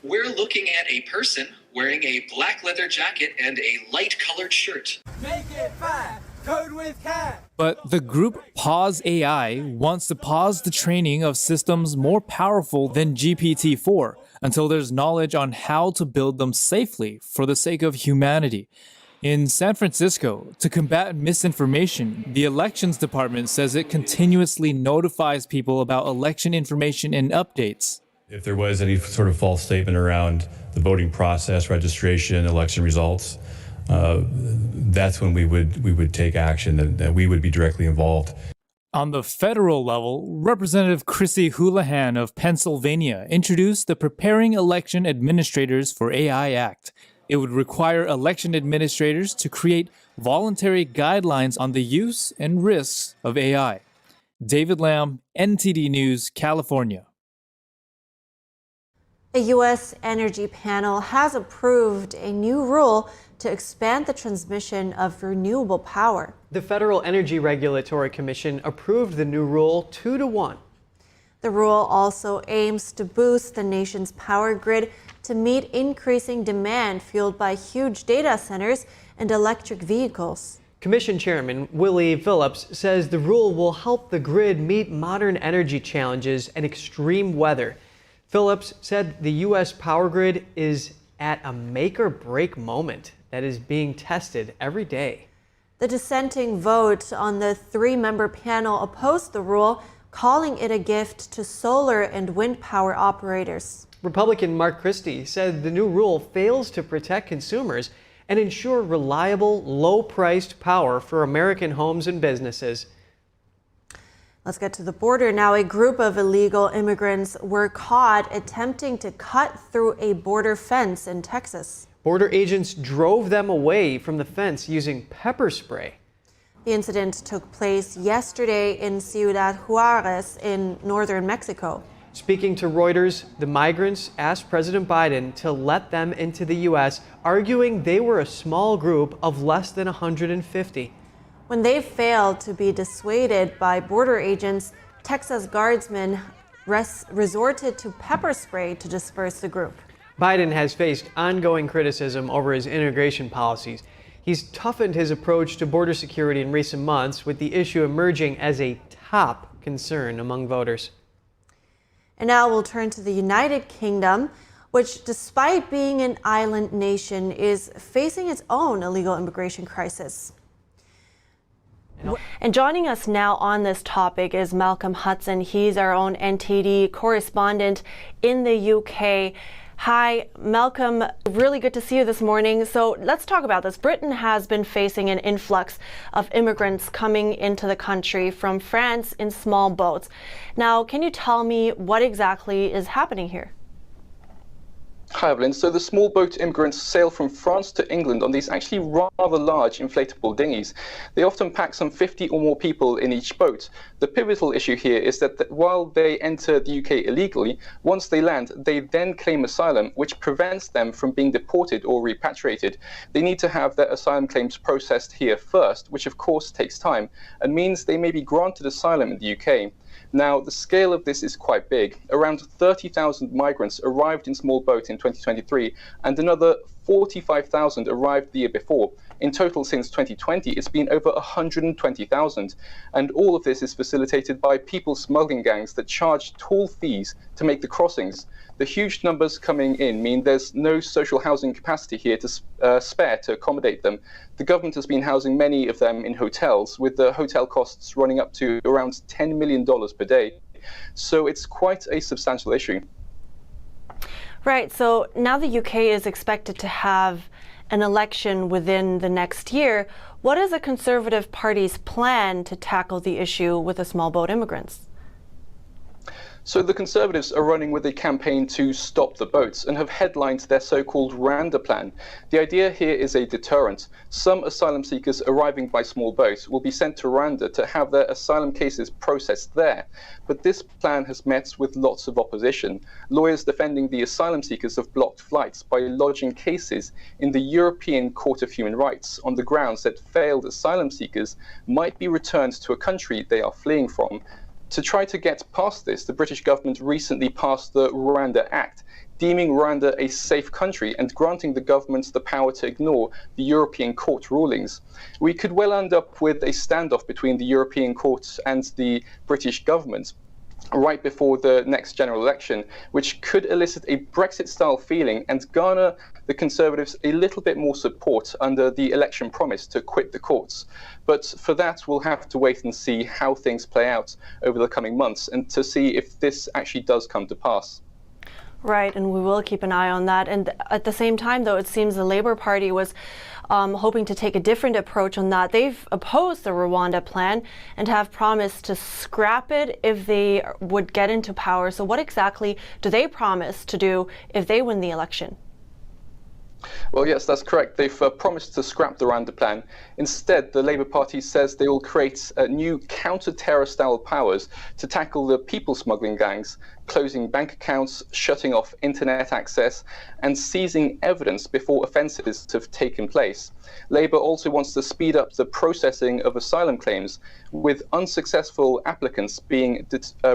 We're looking at a person wearing a black leather jacket and a light-colored shirt. Make it fine. Code with cat. But the group Pause AI wants to pause the training of systems more powerful than GPT-4 until there's knowledge on how to build them safely for the sake of humanity. In San Francisco, to combat misinformation, the elections department says it continuously notifies people about election information and updates. If there was any sort of false statement around the voting process, registration, election results, that's when we would take action, that we would be directly involved. On the federal level, Representative Chrissy Houlihan of Pennsylvania introduced the Preparing Election Administrators for AI Act. It would require election administrators to create voluntary guidelines on the use and risks of AI. David Lamb, NTD News, California. A U.S. energy panel has approved a new rule to expand the transmission of renewable power. The Federal Energy Regulatory Commission approved the new rule 2-1. The rule also aims to boost the nation's power grid to meet increasing demand fueled by huge data centers and electric vehicles. Commission Chairman Willie Phillips says the rule will help the grid meet modern energy challenges and extreme weather. Phillips said the U.S. power grid is at a make-or-break moment that is being tested every day. The dissenting vote on the three-member panel opposed the rule, calling it a gift to solar and wind power operators. Republican Mark Christie said the new rule fails to protect consumers and ensure reliable, low-priced power for American homes and businesses. Let's get to the border now. A group of illegal immigrants were caught attempting to cut through a border fence in Texas. Border agents drove them away from the fence using pepper spray. The incident took place yesterday in Ciudad Juarez in northern Mexico. Speaking to Reuters, the migrants asked President Biden to let them into the U.S., arguing they were a small group of less than 150. When they failed to be dissuaded by border agents, Texas guardsmen resorted to pepper spray to disperse the group. Biden has faced ongoing criticism over his immigration policies. He's toughened his approach to border security in recent months, with the issue emerging as a top concern among voters. And now we'll turn to the United Kingdom, which, despite being an island nation, is facing its own illegal immigration crisis. And joining us now on this topic is Malcolm Hudson. He's our own NTD correspondent in the UK. Hi, Malcolm. Really good to see you this morning. So let's talk about this. Britain has been facing an influx of immigrants coming into the country from France in small boats. Now, can you tell me what exactly is happening here? Hi, Evelyn. So the small boat immigrants sail from France to England on these actually rather large inflatable dinghies. They often pack some 50 or more people in each boat. The pivotal issue here is that while they enter the UK illegally, once they land, they then claim asylum, which prevents them from being deported or repatriated. They need to have their asylum claims processed here first, which of course takes time, and means they may be granted asylum in the UK. Now, the scale of this is quite big. Around 30,000 migrants arrived in small boats in 2023, and another 45,000 arrived the year before. In total, since 2020, it's been over 120,000. And all of this is facilitated by people smuggling gangs that charge tall fees to make the crossings. The huge numbers coming in mean there's no social housing capacity here to spare to accommodate them. The government has been housing many of them in hotels, with the hotel costs running up to around $10 million per day. So it's quite a substantial issue. Right. So now the UK is expected to have an election within the next year. What is the Conservative Party's plan to tackle the issue with the small boat immigrants? So the Conservatives are running with a campaign to stop the boats and have headlined their so-called Rwanda plan. The idea here is a deterrent. Some asylum seekers arriving by small boats will be sent to Rwanda to have their asylum cases processed there. But this plan has met with lots of opposition. Lawyers defending the asylum seekers have blocked flights by lodging cases in the European Court of Human Rights on the grounds that failed asylum seekers might be returned to a country they are fleeing from. To try to get past this, the British government recently passed the Rwanda Act, deeming Rwanda a safe country and granting the government the power to ignore the European Court rulings. We could well end up with a standoff between the European Court and the British government right before the next general election, which could elicit a Brexit-style feeling and garner the Conservatives a little bit more support under the election promise to quit the courts. But for that, we'll have to wait and see how things play out over the coming months and to see if this actually does come to pass. Right, and we will keep an eye on that. And at the same time, though, it seems the Labour Party was hoping to take a different approach on that. They've opposed the Rwanda plan and have promised to scrap it if they would get into power. So what exactly do they promise to do if they win the election? Well, yes, that's correct. They've promised to scrap the Rwanda plan. Instead, the Labour Party says they will create new counter-terror style powers to tackle the people smuggling gangs, closing bank accounts, shutting off internet access, and seizing evidence before offences have taken place. Labour also wants to speed up the processing of asylum claims, with unsuccessful applicants being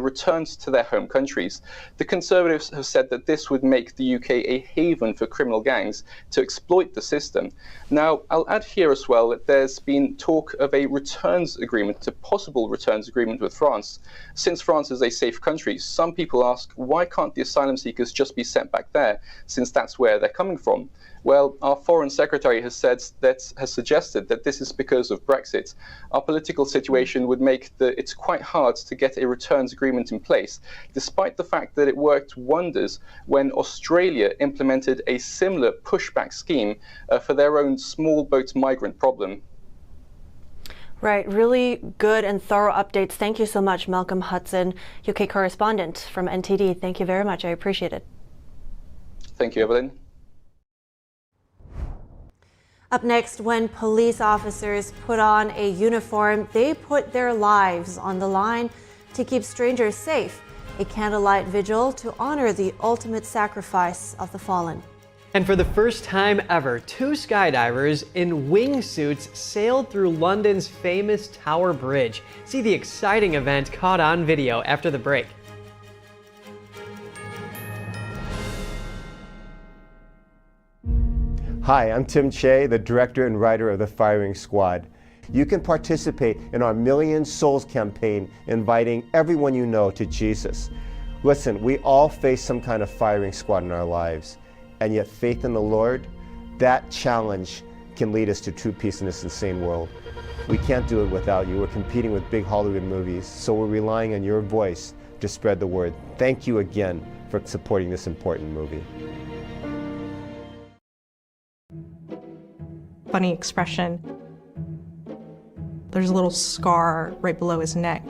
returned to their home countries. The Conservatives have said that this would make the UK a haven for criminal gangs to exploit the system. Now, I'll add here as well that there's been talk of a returns agreement, a possible returns agreement with France. Since France is a safe country, some people ask, why can't the asylum seekers just be sent back there, since that's where they're coming from? Well, our Foreign Secretary has suggested that this is because of Brexit. Our political situation would make it's quite hard to get a returns agreement in place, despite the fact that it worked wonders when Australia implemented a similar pushback scheme for their own small boat migrant problem. Right, really good and thorough updates. Thank you so much, Malcolm Hudson, UK correspondent from NTD. Thank you very much. I appreciate it. Thank you, Evelyn. Up next, when police officers put on a uniform, they put their lives on the line to keep strangers safe. A candlelight vigil to honor the ultimate sacrifice of the fallen. And for the first time ever, 2 skydivers in wingsuits sailed through London's famous Tower Bridge. See the exciting event caught on video after the break. Hi, I'm Tim Che, the director and writer of The Firing Squad. You can participate in our Million Souls campaign, inviting everyone you know to Jesus. Listen, we all face some kind of firing squad in our lives, and yet faith in the Lord, that challenge can lead us to true peace in this insane world. We can't do it without you. We're competing with big Hollywood movies, so we're relying on your voice to spread the word. Thank you again for supporting this important movie. funny expression. There's a little scar right below his neck.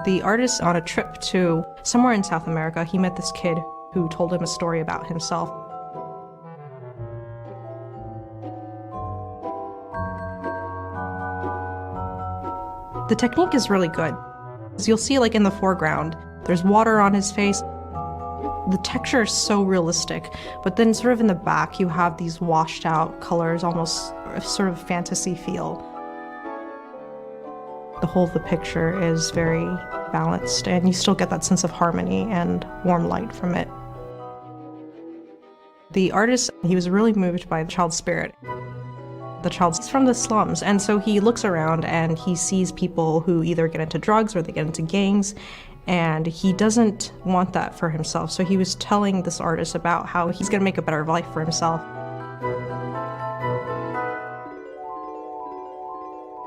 The artist, on a trip to somewhere in South America, he met this kid who told him a story about himself. The technique is really good. As you'll see, like in the foreground, there's water on his face. The texture is so realistic, but then sort of in the back, you have these washed out colors, almost a sort of fantasy feel. The whole of the picture is very balanced, and you still get that sense of harmony and warm light from it. The artist, he was really moved by the child's spirit. The child's from the slums, and so he looks around and he sees people who either get into drugs or they get into gangs, and he doesn't want that for himself. So he was telling this artist about how he's going to make a better life for himself.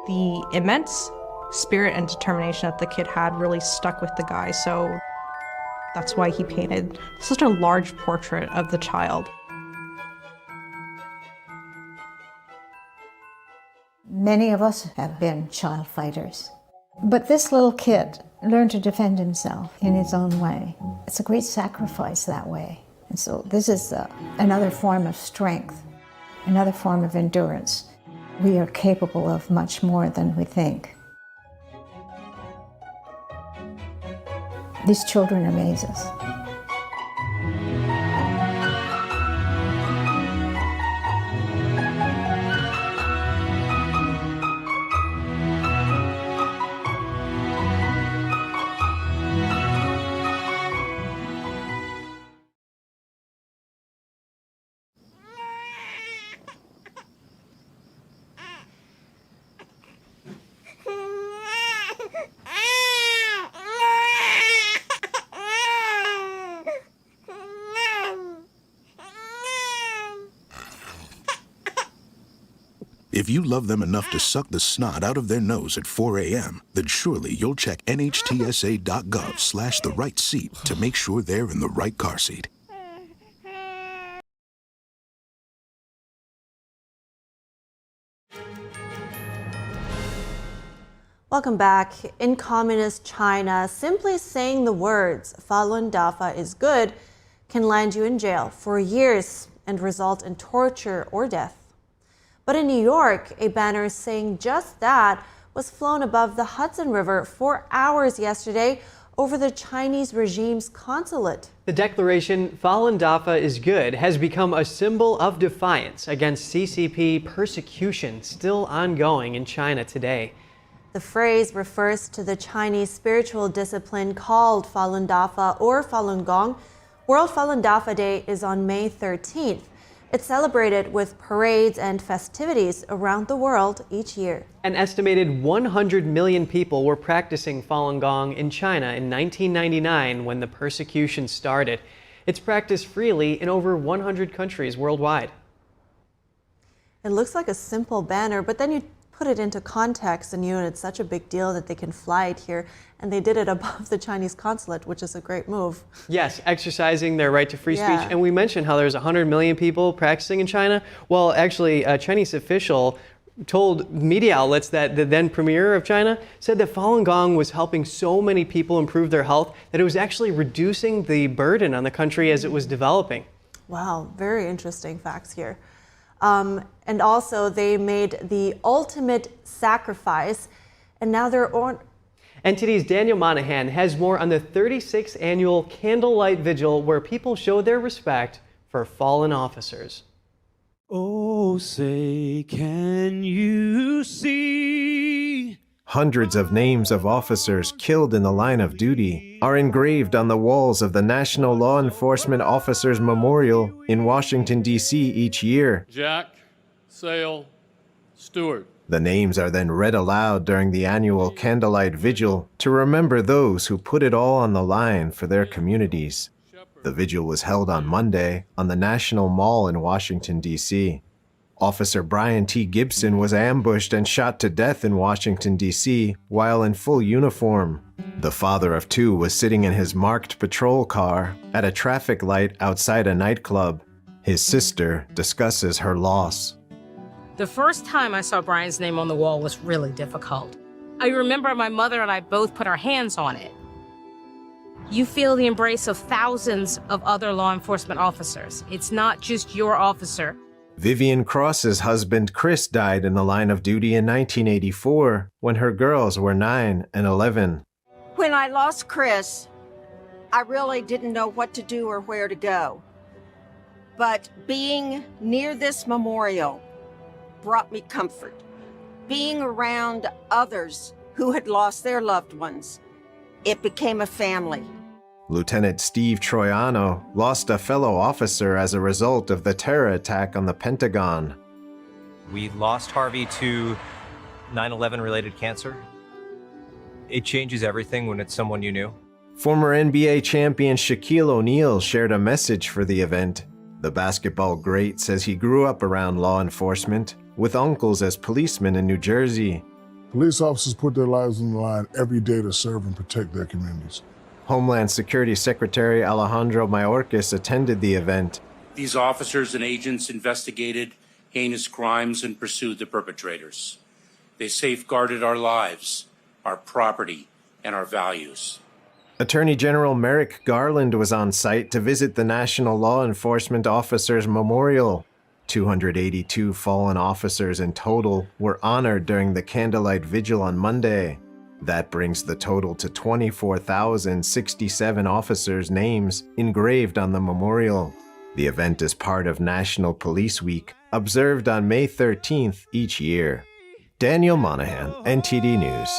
The immense spirit and determination that the kid had really stuck with the guy, so that's why he painted such a large portrait of the child. Many of us have been child fighters. But this little kid learned to defend himself in his own way. It's a great sacrifice that way. And so this is another form of strength, another form of endurance. We are capable of much more than we think. These children amaze us. If you love them enough to suck the snot out of their nose at 4 a.m., then surely you'll check nhtsa.gov/the right seat to make sure they're in the right car seat. Welcome back. In communist China, simply saying the words Falun Dafa is good can land you in jail for years and result in torture or death. But in New York, a banner saying just that was flown above the Hudson River for hours yesterday over the Chinese regime's consulate. The declaration, Falun Dafa is good, has become a symbol of defiance against CCP persecution still ongoing in China today. The phrase refers to the Chinese spiritual discipline called Falun Dafa or Falun Gong. World Falun Dafa Day is on May 13th. It's celebrated with parades and festivities around the world each year. An estimated 100 million people were practicing Falun Gong in China in 1999 when the persecution started. It's practiced freely in over 100 countries worldwide. It looks like a simple banner, but then you put it into context and it's such a big deal that they can fly it here, and they did it above the Chinese consulate, which is a great move. Yes, exercising their right to free speech. And we mentioned how there's 100 million people practicing in China. Well, actually, a Chinese official told media outlets that the then premier of China said that Falun Gong was helping so many people improve their health that it was actually reducing the burden on the country as it was developing. Wow, very interesting facts here. And also, they made the ultimate sacrifice, and now they're on. NTD's Daniel Monahan has more on the 36th annual Candlelight Vigil, where people show their respect for fallen officers. Oh, say, can you see? Hundreds of names of officers killed in the line of duty are engraved on the walls of the National Law Enforcement Officers Memorial in Washington, D.C. each year. Jack, Sale, Stewart. The names are then read aloud during the annual Candlelight Vigil to remember those who put it all on the line for their communities. The vigil was held on Monday on the National Mall in Washington, D.C. Officer Brian T. Gibson was ambushed and shot to death in Washington, D.C. while in full uniform. The father of two was sitting in his marked patrol car at a traffic light outside a nightclub. His sister discusses her loss. The first time I saw Brian's name on the wall was really difficult. I remember my mother and I both put our hands on it. You feel the embrace of thousands of other law enforcement officers. It's not just your officer. Vivian Cross's husband Chris died in the line of duty in 1984 when her girls were 9 and 11. When I lost Chris, I really didn't know what to do or where to go. But being near this memorial brought me comfort. Being around others who had lost their loved ones, it became a family. Lieutenant Steve Troiano lost a fellow officer as a result of the terror attack on the Pentagon. We lost Harvey to 9/11 related cancer. It changes everything when it's someone you knew. Former NBA champion Shaquille O'Neal shared a message for the event. The basketball great says he grew up around law enforcement, with uncles as policemen in New Jersey. Police officers put their lives on the line every day to serve and protect their communities. Homeland Security Secretary Alejandro Mayorkas attended the event. These officers and agents investigated heinous crimes and pursued the perpetrators. They safeguarded our lives, our property, and our values. Attorney General Merrick Garland was on site to visit the National Law Enforcement Officers Memorial. 282 fallen officers in total were honored during the Candlelight Vigil on Monday. That brings the total to 24,067 officers' names engraved on the memorial. The event is part of National Police Week, observed on May 13th each year. Daniel Monahan, NTD News.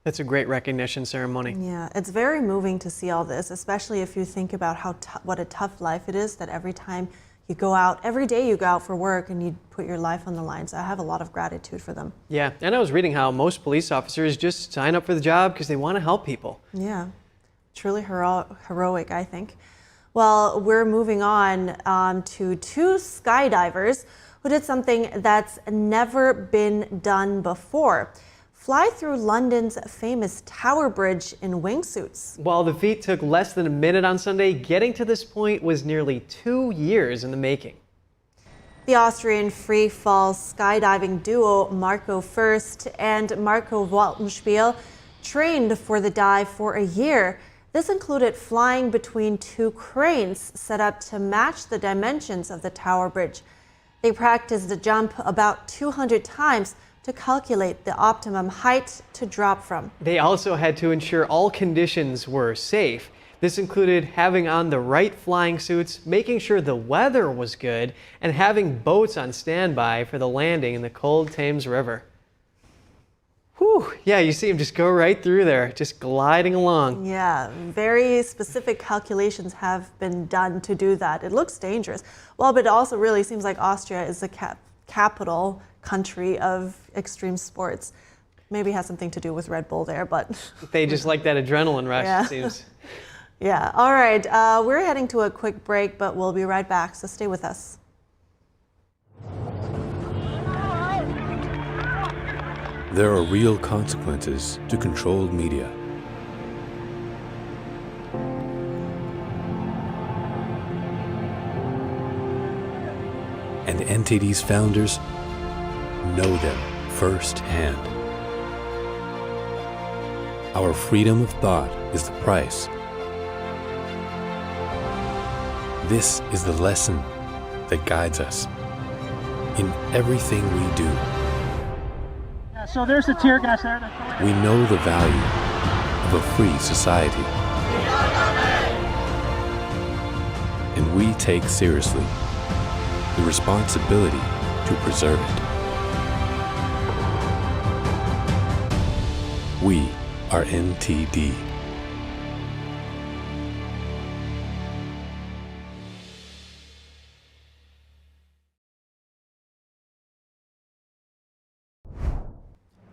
That's a great recognition ceremony. Yeah, it's very moving to see all this, especially if you think about what a tough life it is, that every time you go out, every day you go out for work and you put your life on the line. So I have a lot of gratitude for them. Yeah, and I was reading how most police officers just sign up for the job because they want to help people. Yeah, truly heroic, I think. Well, we're moving on to two skydivers who did something that's never been done before. Fly through London's famous Tower Bridge in wingsuits. While the feat took less than a minute on Sunday, getting to this point was nearly 2 years in the making. The Austrian free-fall skydiving duo Marco Fürst and Marco Waltenspiel trained for the dive for a year. This included flying between two cranes set up to match the dimensions of the Tower Bridge. They practiced the jump about 200 times to calculate the optimum height to drop from. They also had to ensure all conditions were safe. This included having on the right flying suits, making sure the weather was good, and having boats on standby for the landing in the cold Thames River. Whew, yeah, you see them just go right through there, just gliding along. Yeah, very specific calculations have been done to do that. It looks dangerous. Well, but it also really seems like Austria is the capital country of extreme sports. Maybe it has something to do with Red Bull there, but they just like that adrenaline rush, yeah. It seems. Yeah, all right. We're heading to a quick break, but we'll be right back, so stay with us. There are real consequences to controlled media. And NTD's founders know them firsthand. Our freedom of thought is the price. This is the lesson that guides us in everything we do. Yeah, so there's the tear gas there. We know the value of a free society. And we take seriously the responsibility to preserve it. We are NTD.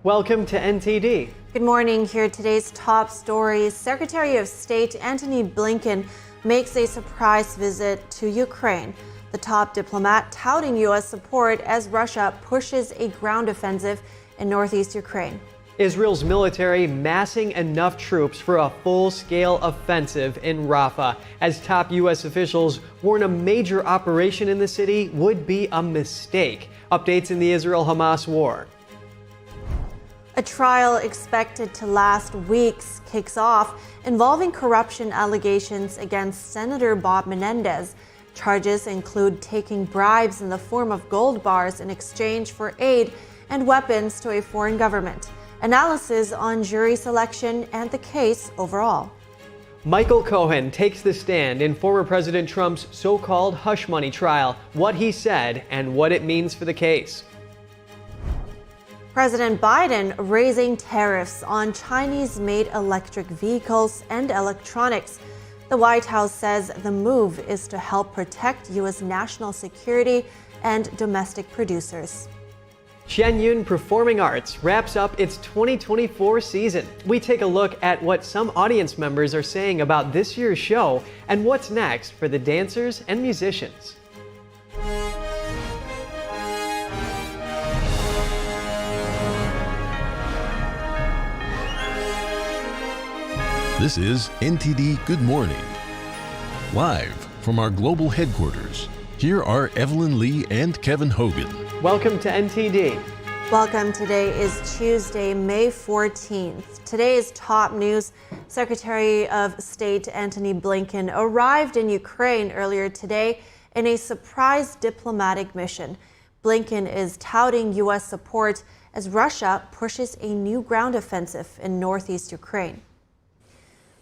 Welcome to NTD. Good morning. Here are today's top stories. Secretary of State Antony Blinken makes a surprise visit to Ukraine. The top diplomat touting U.S. support as Russia pushes a ground offensive in northeast Ukraine. Israel's military massing enough troops for a full-scale offensive in Rafah, as top U.S. officials warn a major operation in the city would be a mistake. Updates in the Israel-Hamas war. A trial expected to last weeks kicks off, involving corruption allegations against Senator Bob Menendez. Charges include taking bribes in the form of gold bars in exchange for aid and weapons to a foreign government. Analysis on jury selection and the case overall. Michael Cohen takes the stand in former President Trump's so-called hush money trial, what he said and what it means for the case. President Biden raising tariffs on Chinese-made electric vehicles and electronics. The White House says the move is to help protect U.S. national security and domestic producers. Shen Performing Arts wraps up its 2024 season. We take a look at what some audience members are saying about this year's show and what's next for the dancers and musicians. This is NTD Good Morning. Live from our global headquarters, here are Evelyn Lee and Kevin Hogan. Welcome to NTD. Welcome. Today is Tuesday, May 14th. Today's top news. Secretary of State Antony Blinken arrived in Ukraine earlier today in a surprise diplomatic mission. Blinken is touting U.S. support as Russia pushes a new ground offensive in northeast Ukraine.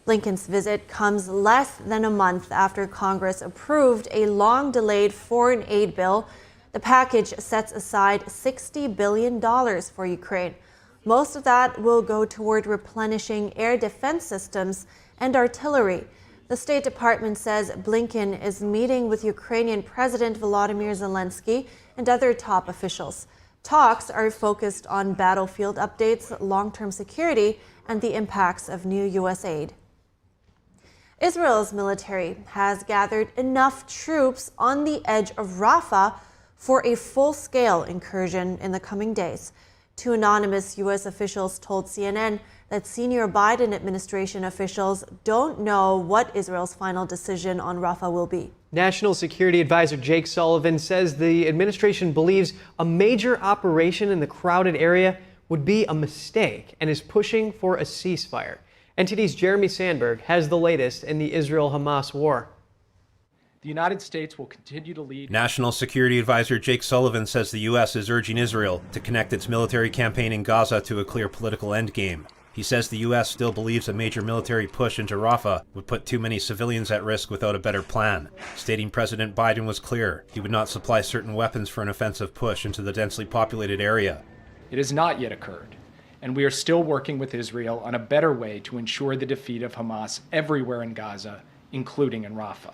Blinken's visit comes less than a month after Congress approved a long-delayed foreign aid bill. The package sets aside $60 billion for Ukraine. Most of that will go toward replenishing air defense systems and artillery. The State Department says Blinken is meeting with Ukrainian President Volodymyr Zelensky and other top officials. Talks are focused on battlefield updates, long-term security, and the impacts of new U.S. aid. Israel's military has gathered enough troops on the edge of Rafah for a full-scale incursion in the coming days. Two anonymous U.S. officials told CNN that senior Biden administration officials don't know what Israel's final decision on Rafah will be. National Security Advisor Jake Sullivan says the administration believes a major operation in the crowded area would be a mistake and is pushing for a ceasefire. NTD's Jeremy Sandberg has the latest in the Israel-Hamas war. The United States will continue to lead. National Security Advisor Jake Sullivan says the U.S. is urging Israel to connect its military campaign in Gaza to a clear political endgame. He says the U.S. still believes a major military push into Rafah would put too many civilians at risk without a better plan, stating President Biden was clear he would not supply certain weapons for an offensive push into the densely populated area. It has not yet occurred, and we are still working with Israel on a better way to ensure the defeat of Hamas everywhere in Gaza, including in Rafah.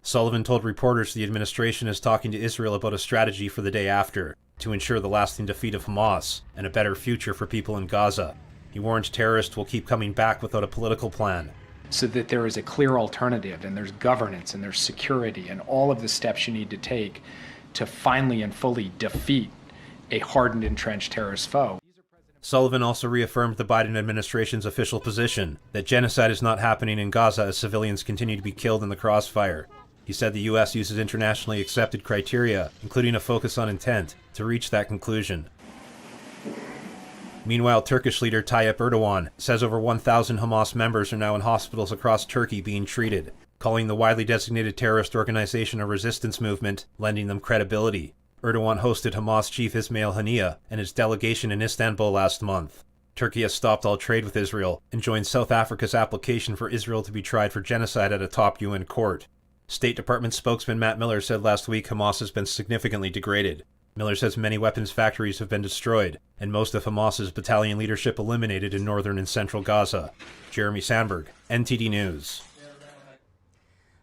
Sullivan told reporters the administration is talking to Israel about a strategy for the day after to ensure the lasting defeat of Hamas and a better future for people in Gaza. He warned terrorists will keep coming back without a political plan. So that there is a clear alternative, and there's governance, and there's security, and all of the steps you need to take to finally and fully defeat a hardened, entrenched terrorist foe. Sullivan also reaffirmed the Biden administration's official position that genocide is not happening in Gaza as civilians continue to be killed in the crossfire. He said the U.S. uses internationally accepted criteria, including a focus on intent, to reach that conclusion. Meanwhile, Turkish leader Tayyip Erdogan says over 1,000 Hamas members are now in hospitals across Turkey being treated, calling the widely designated terrorist organization a resistance movement, lending them credibility. Erdogan hosted Hamas chief Ismail Haniyeh and his delegation in Istanbul last month. Turkey has stopped all trade with Israel and joined South Africa's application for Israel to be tried for genocide at a top UN court. State Department spokesman Matt Miller said last week Hamas has been significantly degraded. Miller says many weapons factories have been destroyed and most of Hamas's battalion leadership eliminated in northern and central Gaza. Jeremy Sandberg, NTD News.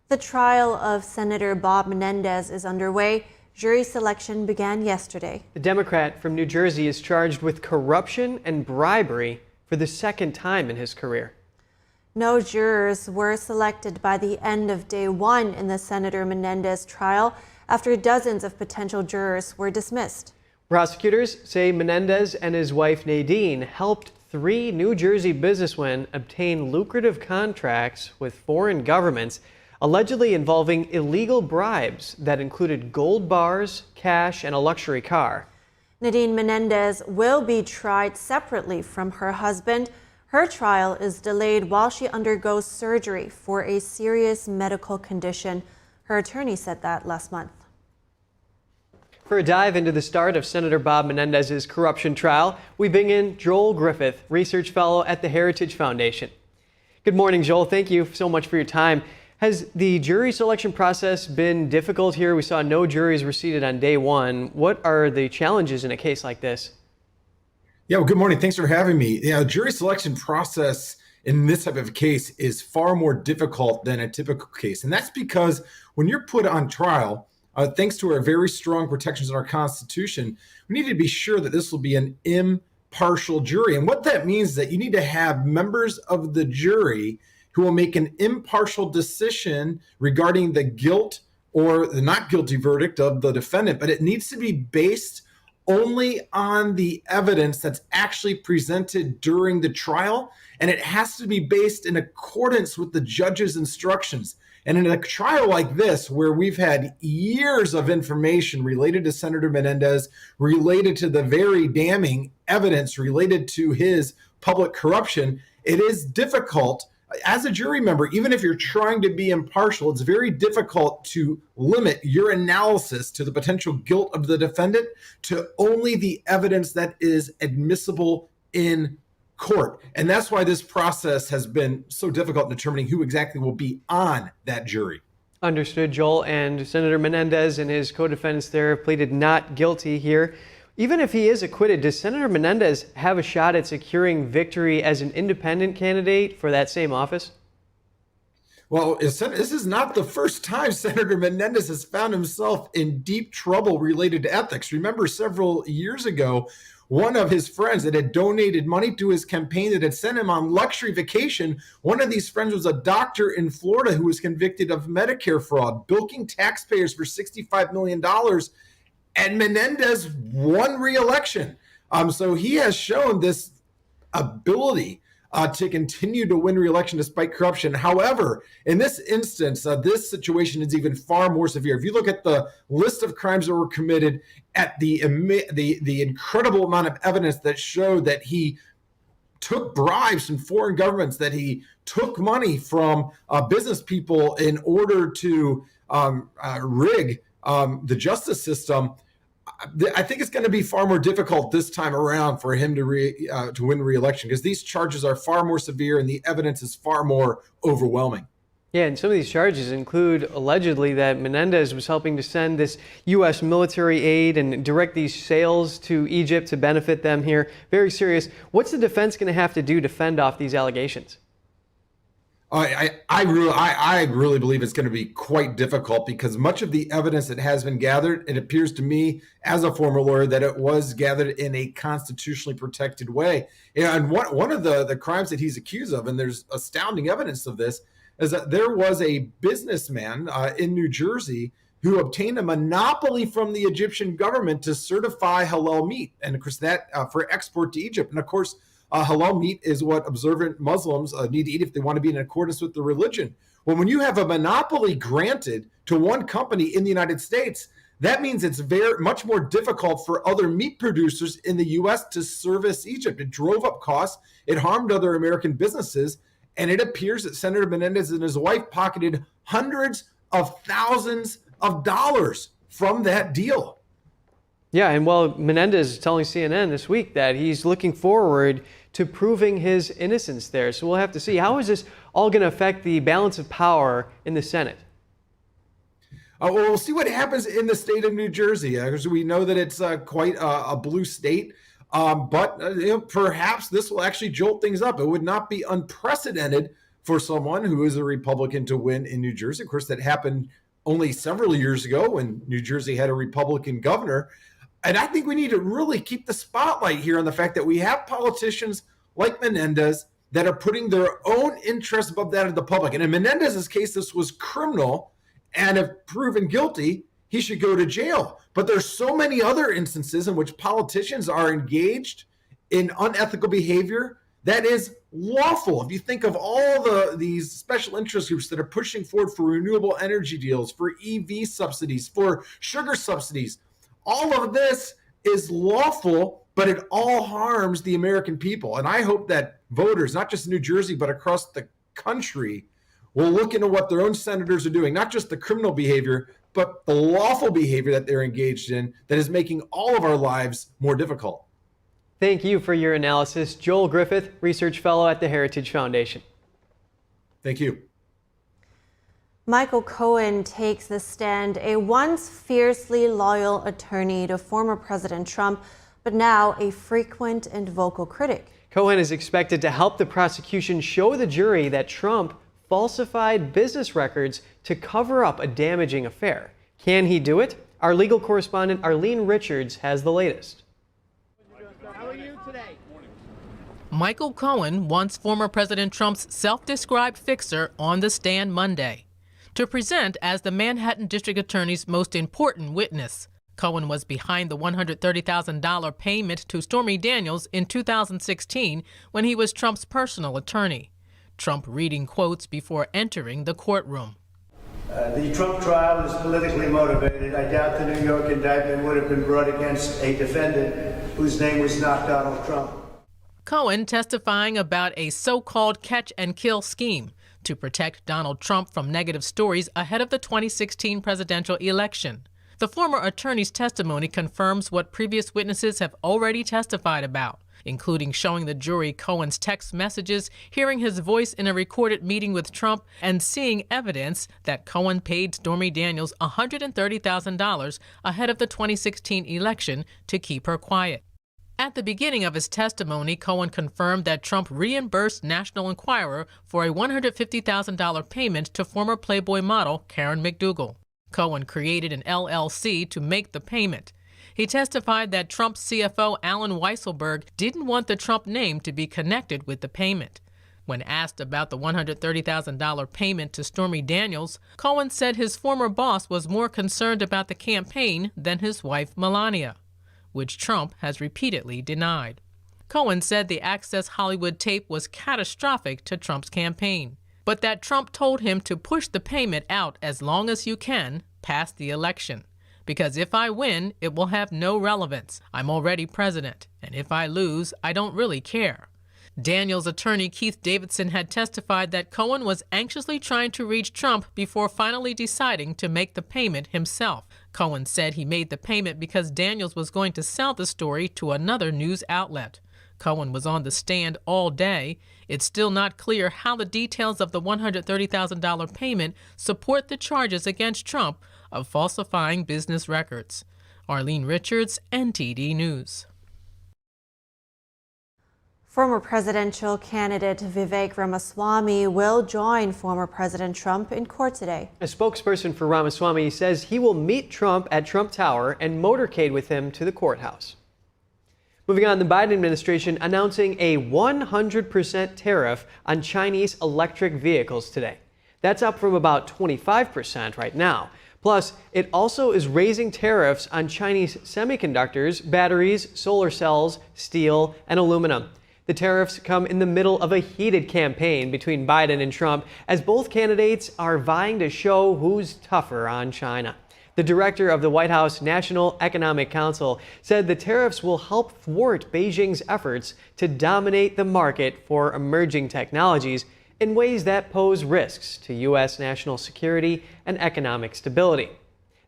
The trial of Senator Bob Menendez is underway. Jury selection began yesterday. The Democrat from New Jersey is charged with corruption and bribery for the second time in his career. No jurors were selected by the end of day one in the Senator Menendez trial after dozens of potential jurors were dismissed. Prosecutors say Menendez and his wife Nadine helped 3 New Jersey businessmen obtained lucrative contracts with foreign governments, allegedly involving illegal bribes that included gold bars, cash, and a luxury car. Nadine Menendez will be tried separately from her husband. Her trial is delayed while she undergoes surgery for a serious medical condition. Her attorney said that last month. For a dive into the start of Senator Bob Menendez's corruption trial, we bring in Joel Griffith, research fellow at the Heritage Foundation. Good morning, Joel. Thank you so much for your time. Has the jury selection process been difficult here? We saw no juries were seated on day one. What are the challenges in a case like this? Yeah, well, good morning. Thanks for having me. Yeah, jury selection process in this type of case is far more difficult than a typical case. And that's because when you're put on trial, thanks to our very strong protections in our Constitution, we need to be sure that this will be an impartial jury. And what that means is that you need to have members of the jury who will make an impartial decision regarding the guilt or the not guilty verdict of the defendant, but it needs to be based only on the evidence that's actually presented during the trial, and it has to be based in accordance with the judge's instructions. And in a trial like this, where we've had years of information related to Senator Menendez, related to the very damning evidence related to his public corruption, it is difficult as a jury member, even if you're trying to be impartial, it's very difficult to limit your analysis to the potential guilt of the defendant to only the evidence that is admissible in court. And that's why this process has been so difficult in determining who exactly will be on that jury. Understood, Joel. And Senator Menendez and his co-defendants there pleaded not guilty here. Even if he is acquitted, does Senator Menendez have a shot at securing victory as an independent candidate for that same office? Well, this is not the first time Senator Menendez has found himself in deep trouble related to ethics. Remember, several years ago, one of his friends that had donated money to his campaign that had sent him on luxury vacation, one of these friends was a doctor in Florida who was convicted of Medicare fraud, bilking taxpayers for $65 million. And Menendez won re-election. So he has shown this ability to continue to win re-election despite corruption. However, in this instance, this situation is even far more severe. If you look at the list of crimes that were committed, at the incredible amount of evidence that showed that he took bribes from foreign governments, that he took money from business people in order to rig the justice system, I think it's going to be far more difficult this time around for him to win re-election because these charges are far more severe and the evidence is far more overwhelming. Yeah, and some of these charges include allegedly that Menendez was helping to send this U.S. military aid and direct these sales to Egypt to benefit them here. Very serious. What's the defense going to have to do to fend off these allegations? I really believe it's going to be quite difficult because much of the evidence that has been gathered, it appears to me as a former lawyer that it was gathered in a constitutionally protected way. And one of the crimes that he's accused of, and there's astounding evidence of this, is that there was a businessman in New Jersey who obtained a monopoly from the Egyptian government to certify halal meat. And of course that for export to Egypt. And of course, halal meat is what observant Muslims need to eat if they want to be in accordance with the religion. Well, when you have a monopoly granted to one company in the United States, that means it's very much more difficult for other meat producers in the U.S. to service Egypt. It drove up costs. It harmed other American businesses. And it appears that Senator Menendez and his wife pocketed hundreds of thousands of dollars from that deal. Yeah, and well, Menendez is telling CNN this week that he's looking forward to proving his innocence there. So we'll have to see. How is this all going to affect the balance of power in the Senate? Well, we'll see what happens in the state of New Jersey. Because we know that it's quite a blue state. But perhaps this will actually jolt things up. It would not be unprecedented for someone who is a Republican to win in New Jersey. Of course, that happened only several years ago when New Jersey had a Republican governor. And I think we need to really keep the spotlight here on the fact that we have politicians like Menendez that are putting their own interests above that of the public. And in Menendez's case, this was criminal. And if proven guilty, he should go to jail. But there's so many other instances in which politicians are engaged in unethical behavior that is lawful. If you think of all these special interest groups that are pushing forward for renewable energy deals, for EV subsidies, for sugar subsidies, all of this is lawful, but it all harms the American people. And I hope that voters, not just in New Jersey, but across the country, will look into what their own senators are doing, not just the criminal behavior, but the lawful behavior that they're engaged in that is making all of our lives more difficult. Thank you for your analysis, Joel Griffith, Research Fellow at the Heritage Foundation. Thank you. Michael Cohen takes the stand, a once fiercely loyal attorney to former President Trump, but now a frequent and vocal critic. Cohen is expected to help the prosecution show the jury that Trump falsified business records to cover up a damaging affair. Can he do it? Our legal correspondent Arlene Richards has the latest. How are you today? Michael Cohen, once former President Trump's self-described fixer, on the stand Monday to present as the Manhattan District Attorney's most important witness. Cohen was behind the $130,000 payment to Stormy Daniels in 2016 when he was Trump's personal attorney. Trump reading quotes before entering the courtroom. The Trump trial is politically motivated. I doubt the New York indictment would have been brought against a defendant whose name was not Donald Trump. Cohen testifying about a so-called catch-and-kill scheme to protect Donald Trump from negative stories ahead of the 2016 presidential election. The former attorney's testimony confirms what previous witnesses have already testified about, including showing the jury Cohen's text messages, hearing his voice in a recorded meeting with Trump, and seeing evidence that Cohen paid Stormy Daniels $130,000 ahead of the 2016 election to keep her quiet. At the beginning of his testimony, Cohen confirmed that Trump reimbursed National Enquirer for a $150,000 payment to former Playboy model Karen McDougal. Cohen created an LLC to make the payment. He testified that Trump's CFO Alan Weisselberg didn't want the Trump name to be connected with the payment. When asked about the $130,000 payment to Stormy Daniels, Cohen said his former boss was more concerned about the campaign than his wife Melania, which Trump has repeatedly denied. Cohen said the Access Hollywood tape was catastrophic to Trump's campaign, but that Trump told him to push the payment out as long as you can past the election. Because if I win, it will have no relevance. I'm already president. And if I lose, I don't really care. Daniels' attorney Keith Davidson had testified that Cohen was anxiously trying to reach Trump before finally deciding to make the payment himself. Cohen said he made the payment because Daniels was going to sell the story to another news outlet. Cohen was on the stand all day. It's still not clear how the details of the $130,000 payment support the charges against Trump of falsifying business records. Arlene Richards, NTD News. Former presidential candidate Vivek Ramaswamy will join former President Trump in court today. A spokesperson for Ramaswamy says he will meet Trump at Trump Tower and motorcade with him to the courthouse. Moving on, the Biden administration announcing a 100% tariff on Chinese electric vehicles today. That's up from about 25% right now. Plus, it also is raising tariffs on Chinese semiconductors, batteries, solar cells, steel, and aluminum. The tariffs come in the middle of a heated campaign between Biden and Trump as both candidates are vying to show who's tougher on China. The director of the White House National Economic Council said the tariffs will help thwart Beijing's efforts to dominate the market for emerging technologies in ways that pose risks to U.S. national security and economic stability.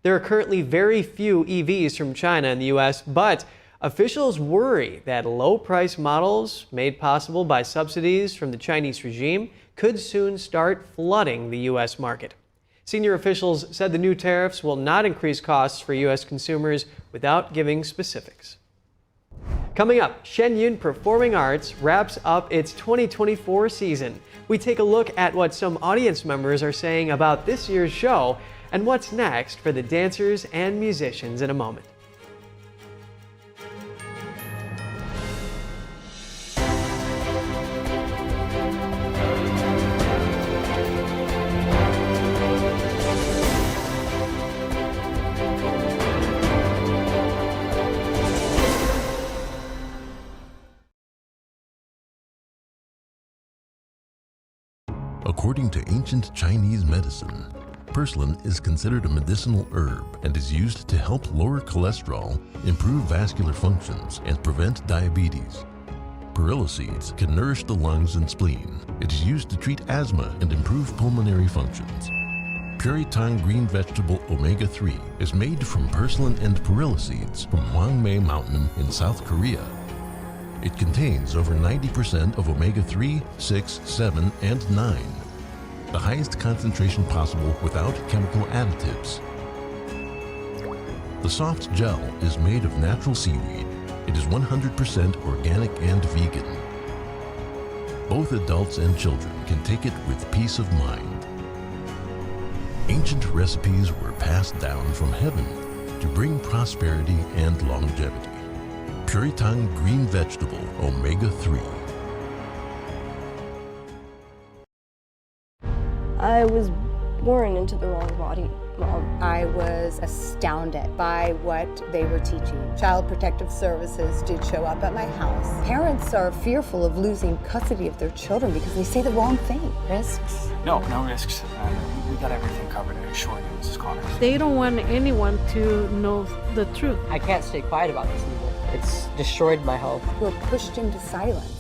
There are currently very few EVs from China in the U.S., but officials worry that low-price models made possible by subsidies from the Chinese regime could soon start flooding the U.S. market. Senior officials said the new tariffs will not increase costs for U.S. consumers without giving specifics. Coming up, Shen Performing Arts wraps up its 2024 season. We take a look at what some audience members are saying about this year's show and what's next for the dancers and musicians in a moment. According to ancient Chinese medicine, purslane is considered a medicinal herb and is used to help lower cholesterol, improve vascular functions, and prevent diabetes. Perilla seeds can nourish the lungs and spleen. It is used to treat asthma and improve pulmonary functions. Puritang green vegetable omega-3 is made from purslane and perilla seeds from Hwangmae Mountain in South Korea. It contains over 90% of omega-3, 6, 7, and 9, the highest concentration possible without chemical additives. The soft gel is made of natural seaweed. It is 100% organic and vegan. Both adults and children can take it with peace of mind. Ancient recipes were passed down from heaven to bring prosperity and longevity. Puritang green vegetable omega-3. I was born into the wrong body. I was astounded by what they were teaching. Child Protective Services did show up at my house. Parents are fearful of losing custody of their children because they say the wrong thing. Risks? No risks. We got everything covered, I assure you, Mrs. Connors. They don't want anyone to know the truth. I can't stay quiet about this evil. It's destroyed my health. We're pushed into silence.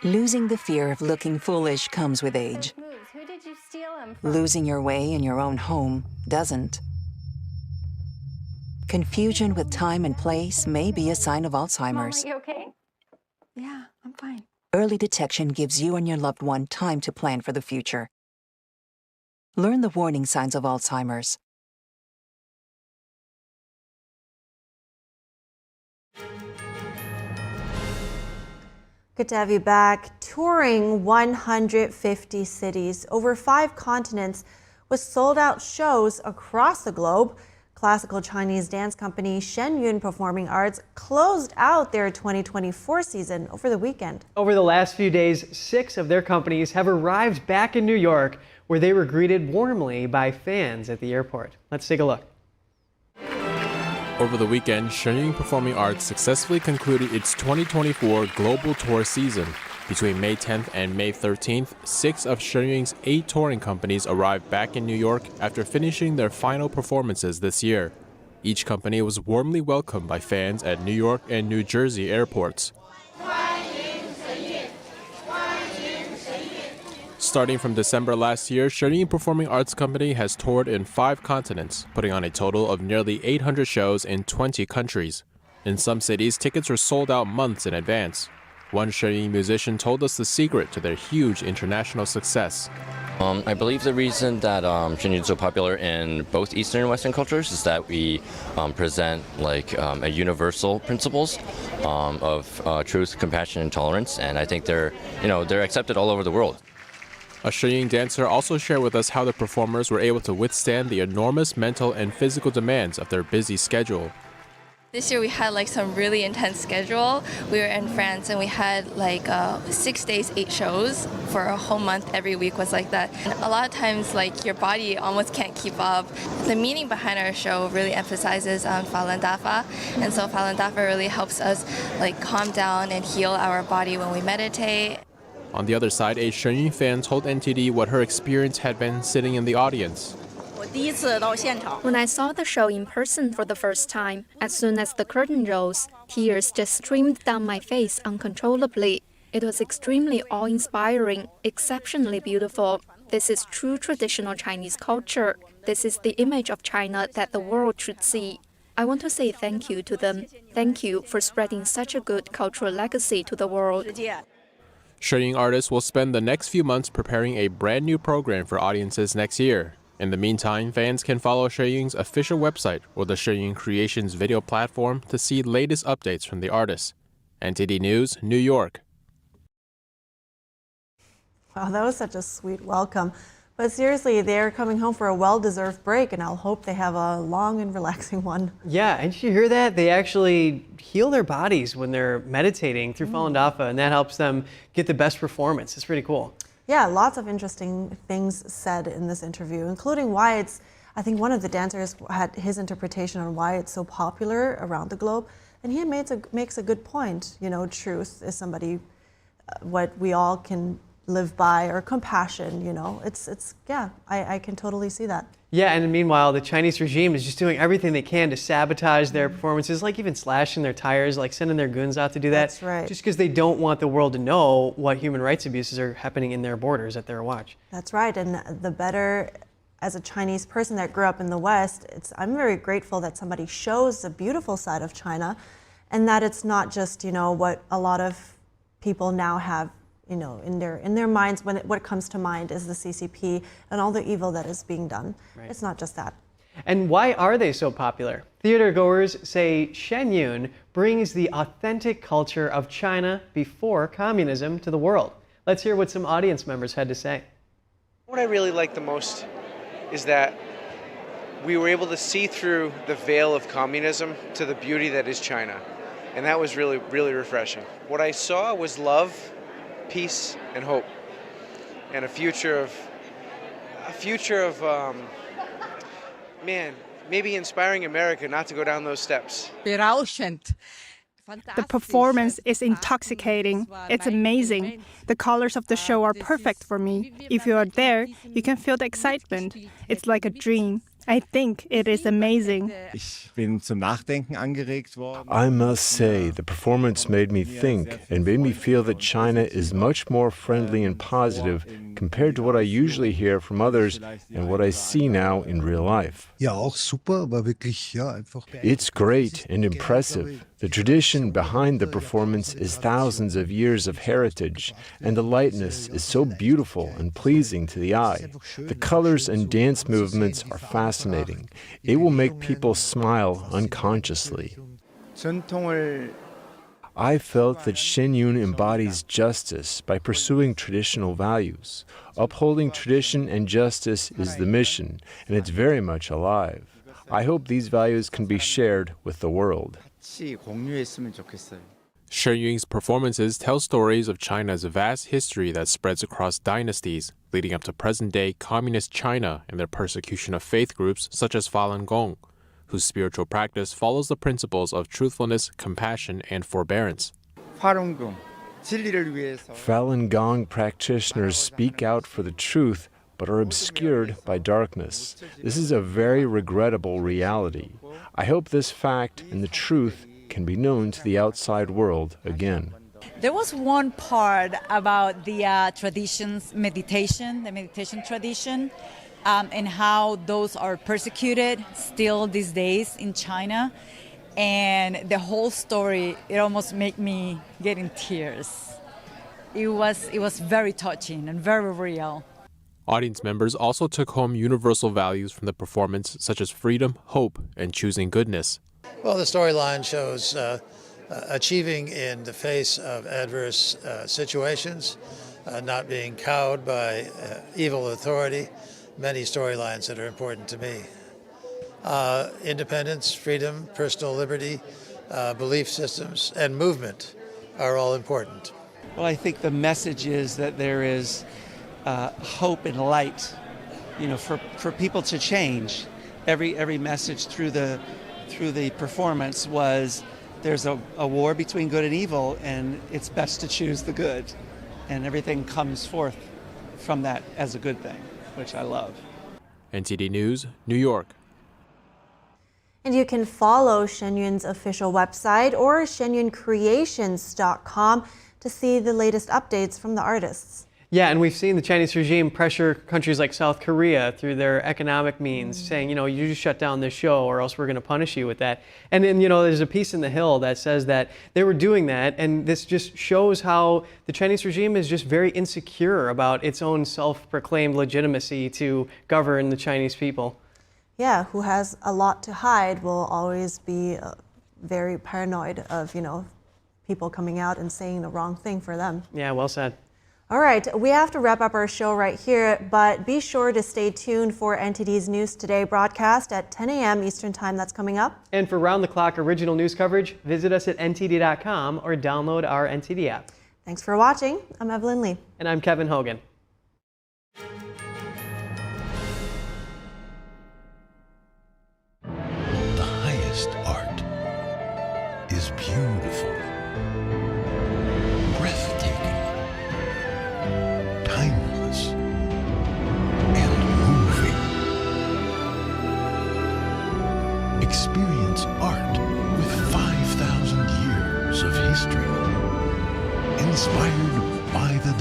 Losing the fear of looking foolish comes with age. Who did you steal him from? Losing your way in your own home doesn't. Confusion with time and place may be a sign of Alzheimer's. Mom, are you okay? Yeah, I'm fine. Early detection gives you and your loved one time to plan for the future. Learn the warning signs of Alzheimer's. Good to have you back. Touring 150 cities over 5 continents with sold-out shows across the globe, classical Chinese dance company Shen Performing Arts closed out their 2024 season over the weekend. Over the last few days, 6 of their companies have arrived back in New York, where they were greeted warmly by fans at the airport. Let's take a look. Over the weekend, Shen Performing Arts successfully concluded its 2024 global tour season. Between May 10th and May 13th, 6 of Shen's 8 touring companies arrived back in New York after finishing their final performances this year. Each company was warmly welcomed by fans at New York and New Jersey airports. Starting from December last year, Shen Performing Arts Company has toured in 5 continents, putting on a total of nearly 800 shows in 20 countries. In some cities, tickets were sold out months in advance. One Shen musician told us the secret to their huge international success. I believe the reason that Shen is so popular in both Eastern and Western cultures is that we present a universal principles of truth, compassion, and tolerance, and I think they're accepted all over the world. A Shen dancer also shared with us how the performers were able to withstand the enormous mental and physical demands of their busy schedule. This year we had some really intense schedule. We were in France and we had 6 days, 8 shows for a whole month. Every week was like that. And a lot of times your body almost can't keep up. The meaning behind our show really emphasizes Falan Dafa. And so Falan Dafa really helps us calm down and heal our body when we meditate. On the other side, a Shenyang fan told NTD what her experience had been sitting in the audience. When I saw the show in person for the first time, as soon as the curtain rose, tears just streamed down my face uncontrollably. It was extremely awe-inspiring, exceptionally beautiful. This is true traditional Chinese culture. This is the image of China that the world should see. I want to say thank you to them. Thank you for spreading such a good cultural legacy to the world. Shenyang artists will spend the next few months preparing a brand new program for audiences next year. In the meantime, fans can follow Shenyang's official website or the Shenyang Creations video platform to see latest updates from the artists. NTD News, New York. Wow, that was such a sweet welcome. But seriously, they're coming home for a well-deserved break, and I'll hope they have a long and relaxing one. Yeah, and did you hear that? They actually heal their bodies when they're meditating through Falun Dafa, and that helps them get the best performance. It's pretty cool. Yeah, lots of interesting things said in this interview, including why it's, I think one of the dancers had his interpretation on why it's so popular around the globe. And he makes a good point. You know, truth is somebody, what we all can live by, or compassion, you know. I can totally see that. Yeah, and meanwhile, the Chinese regime is just doing everything they can to sabotage their performances, like even slashing their tires, like sending their goons out to do that. That's right. Just because they don't want the world to know what human rights abuses are happening in their borders at their watch. That's right, and the better, as a Chinese person that grew up in the West, I'm very grateful that somebody shows the beautiful side of China, and that it's not just, you know, what a lot of people now have, you know, in their minds, what comes to mind is the CCP and all the evil that is being done. Right. It's not just that. And why are they so popular? Theater goers say Shenyang brings the authentic culture of China before communism to the world. Let's hear what some audience members had to say. What I really like the most is that we were able to see through the veil of communism to the beauty that is China. And that was really, really refreshing. What I saw was love, peace, and hope, and a future of maybe inspiring America not to go down those steps. The performance is intoxicating. It's amazing. The colors of the show are perfect for me. If you are there, you can feel the excitement. It's like a dream. I think it is amazing. I must say, the performance made me think and made me feel that China is much more friendly and positive compared to what I usually hear from others and what I see now in real life. It's great and impressive. The tradition behind the performance is thousands of years of heritage, and the lightness is so beautiful and pleasing to the eye. The colors and dance movements are fascinating. It will make people smile unconsciously. I felt that Shenyang embodies justice by pursuing traditional values. Upholding tradition and justice is the mission, and it's very much alive. I hope these values can be shared with the world. Shenyang's performances tell stories of China's vast history that spreads across dynasties, leading up to present-day communist China and their persecution of faith groups such as Falun Gong, whose spiritual practice follows the principles of truthfulness, compassion, and forbearance. Falun Gong practitioners speak out for the truth, but are obscured by darkness. This is a very regrettable reality. I hope this fact and the truth can be known to the outside world again. There was one part about the traditions, the meditation tradition, and how those are persecuted still these days in China. And the whole story, it almost made me get in tears. It was very touching and very real. Audience members also took home universal values from the performance, such as freedom, hope, and choosing goodness. Well, the storyline shows achieving in the face of adverse situations, not being cowed by evil authority, many storylines that are important to me. Independence, freedom, personal liberty, belief systems, and movement are all important. Well, I think the message is that there is hope and light, for people to change. Every message through the performance was there's a war between good and evil, and it's best to choose the good. and everything comes forth from that as a good thing, which I love. NTD News, New York. And you can follow Shenyun's official website or shenyuncreations.com to see the latest updates from the artists. Yeah, and we've seen the Chinese regime pressure countries like South Korea through their economic means, saying, you just shut down this show or else we're going to punish you with that. And then, there's a piece in The Hill that says that they were doing that, and this just shows how the Chinese regime is just very insecure about its own self-proclaimed legitimacy to govern the Chinese people. Yeah, who has a lot to hide will always be very paranoid of, people coming out and saying the wrong thing for them. Yeah, well said. All right, we have to wrap up our show right here, but be sure to stay tuned for NTD's News Today broadcast at 10 a.m. Eastern Time. That's coming up. And for round-the-clock original news coverage, visit us at ntd.com or download our NTD app. Thanks for watching. I'm Evelyn Lee. And I'm Kevin Hogan. The highest art is beautiful, breathtaking, timeless, and moving. Experience art with 5,000 years of history, inspired by the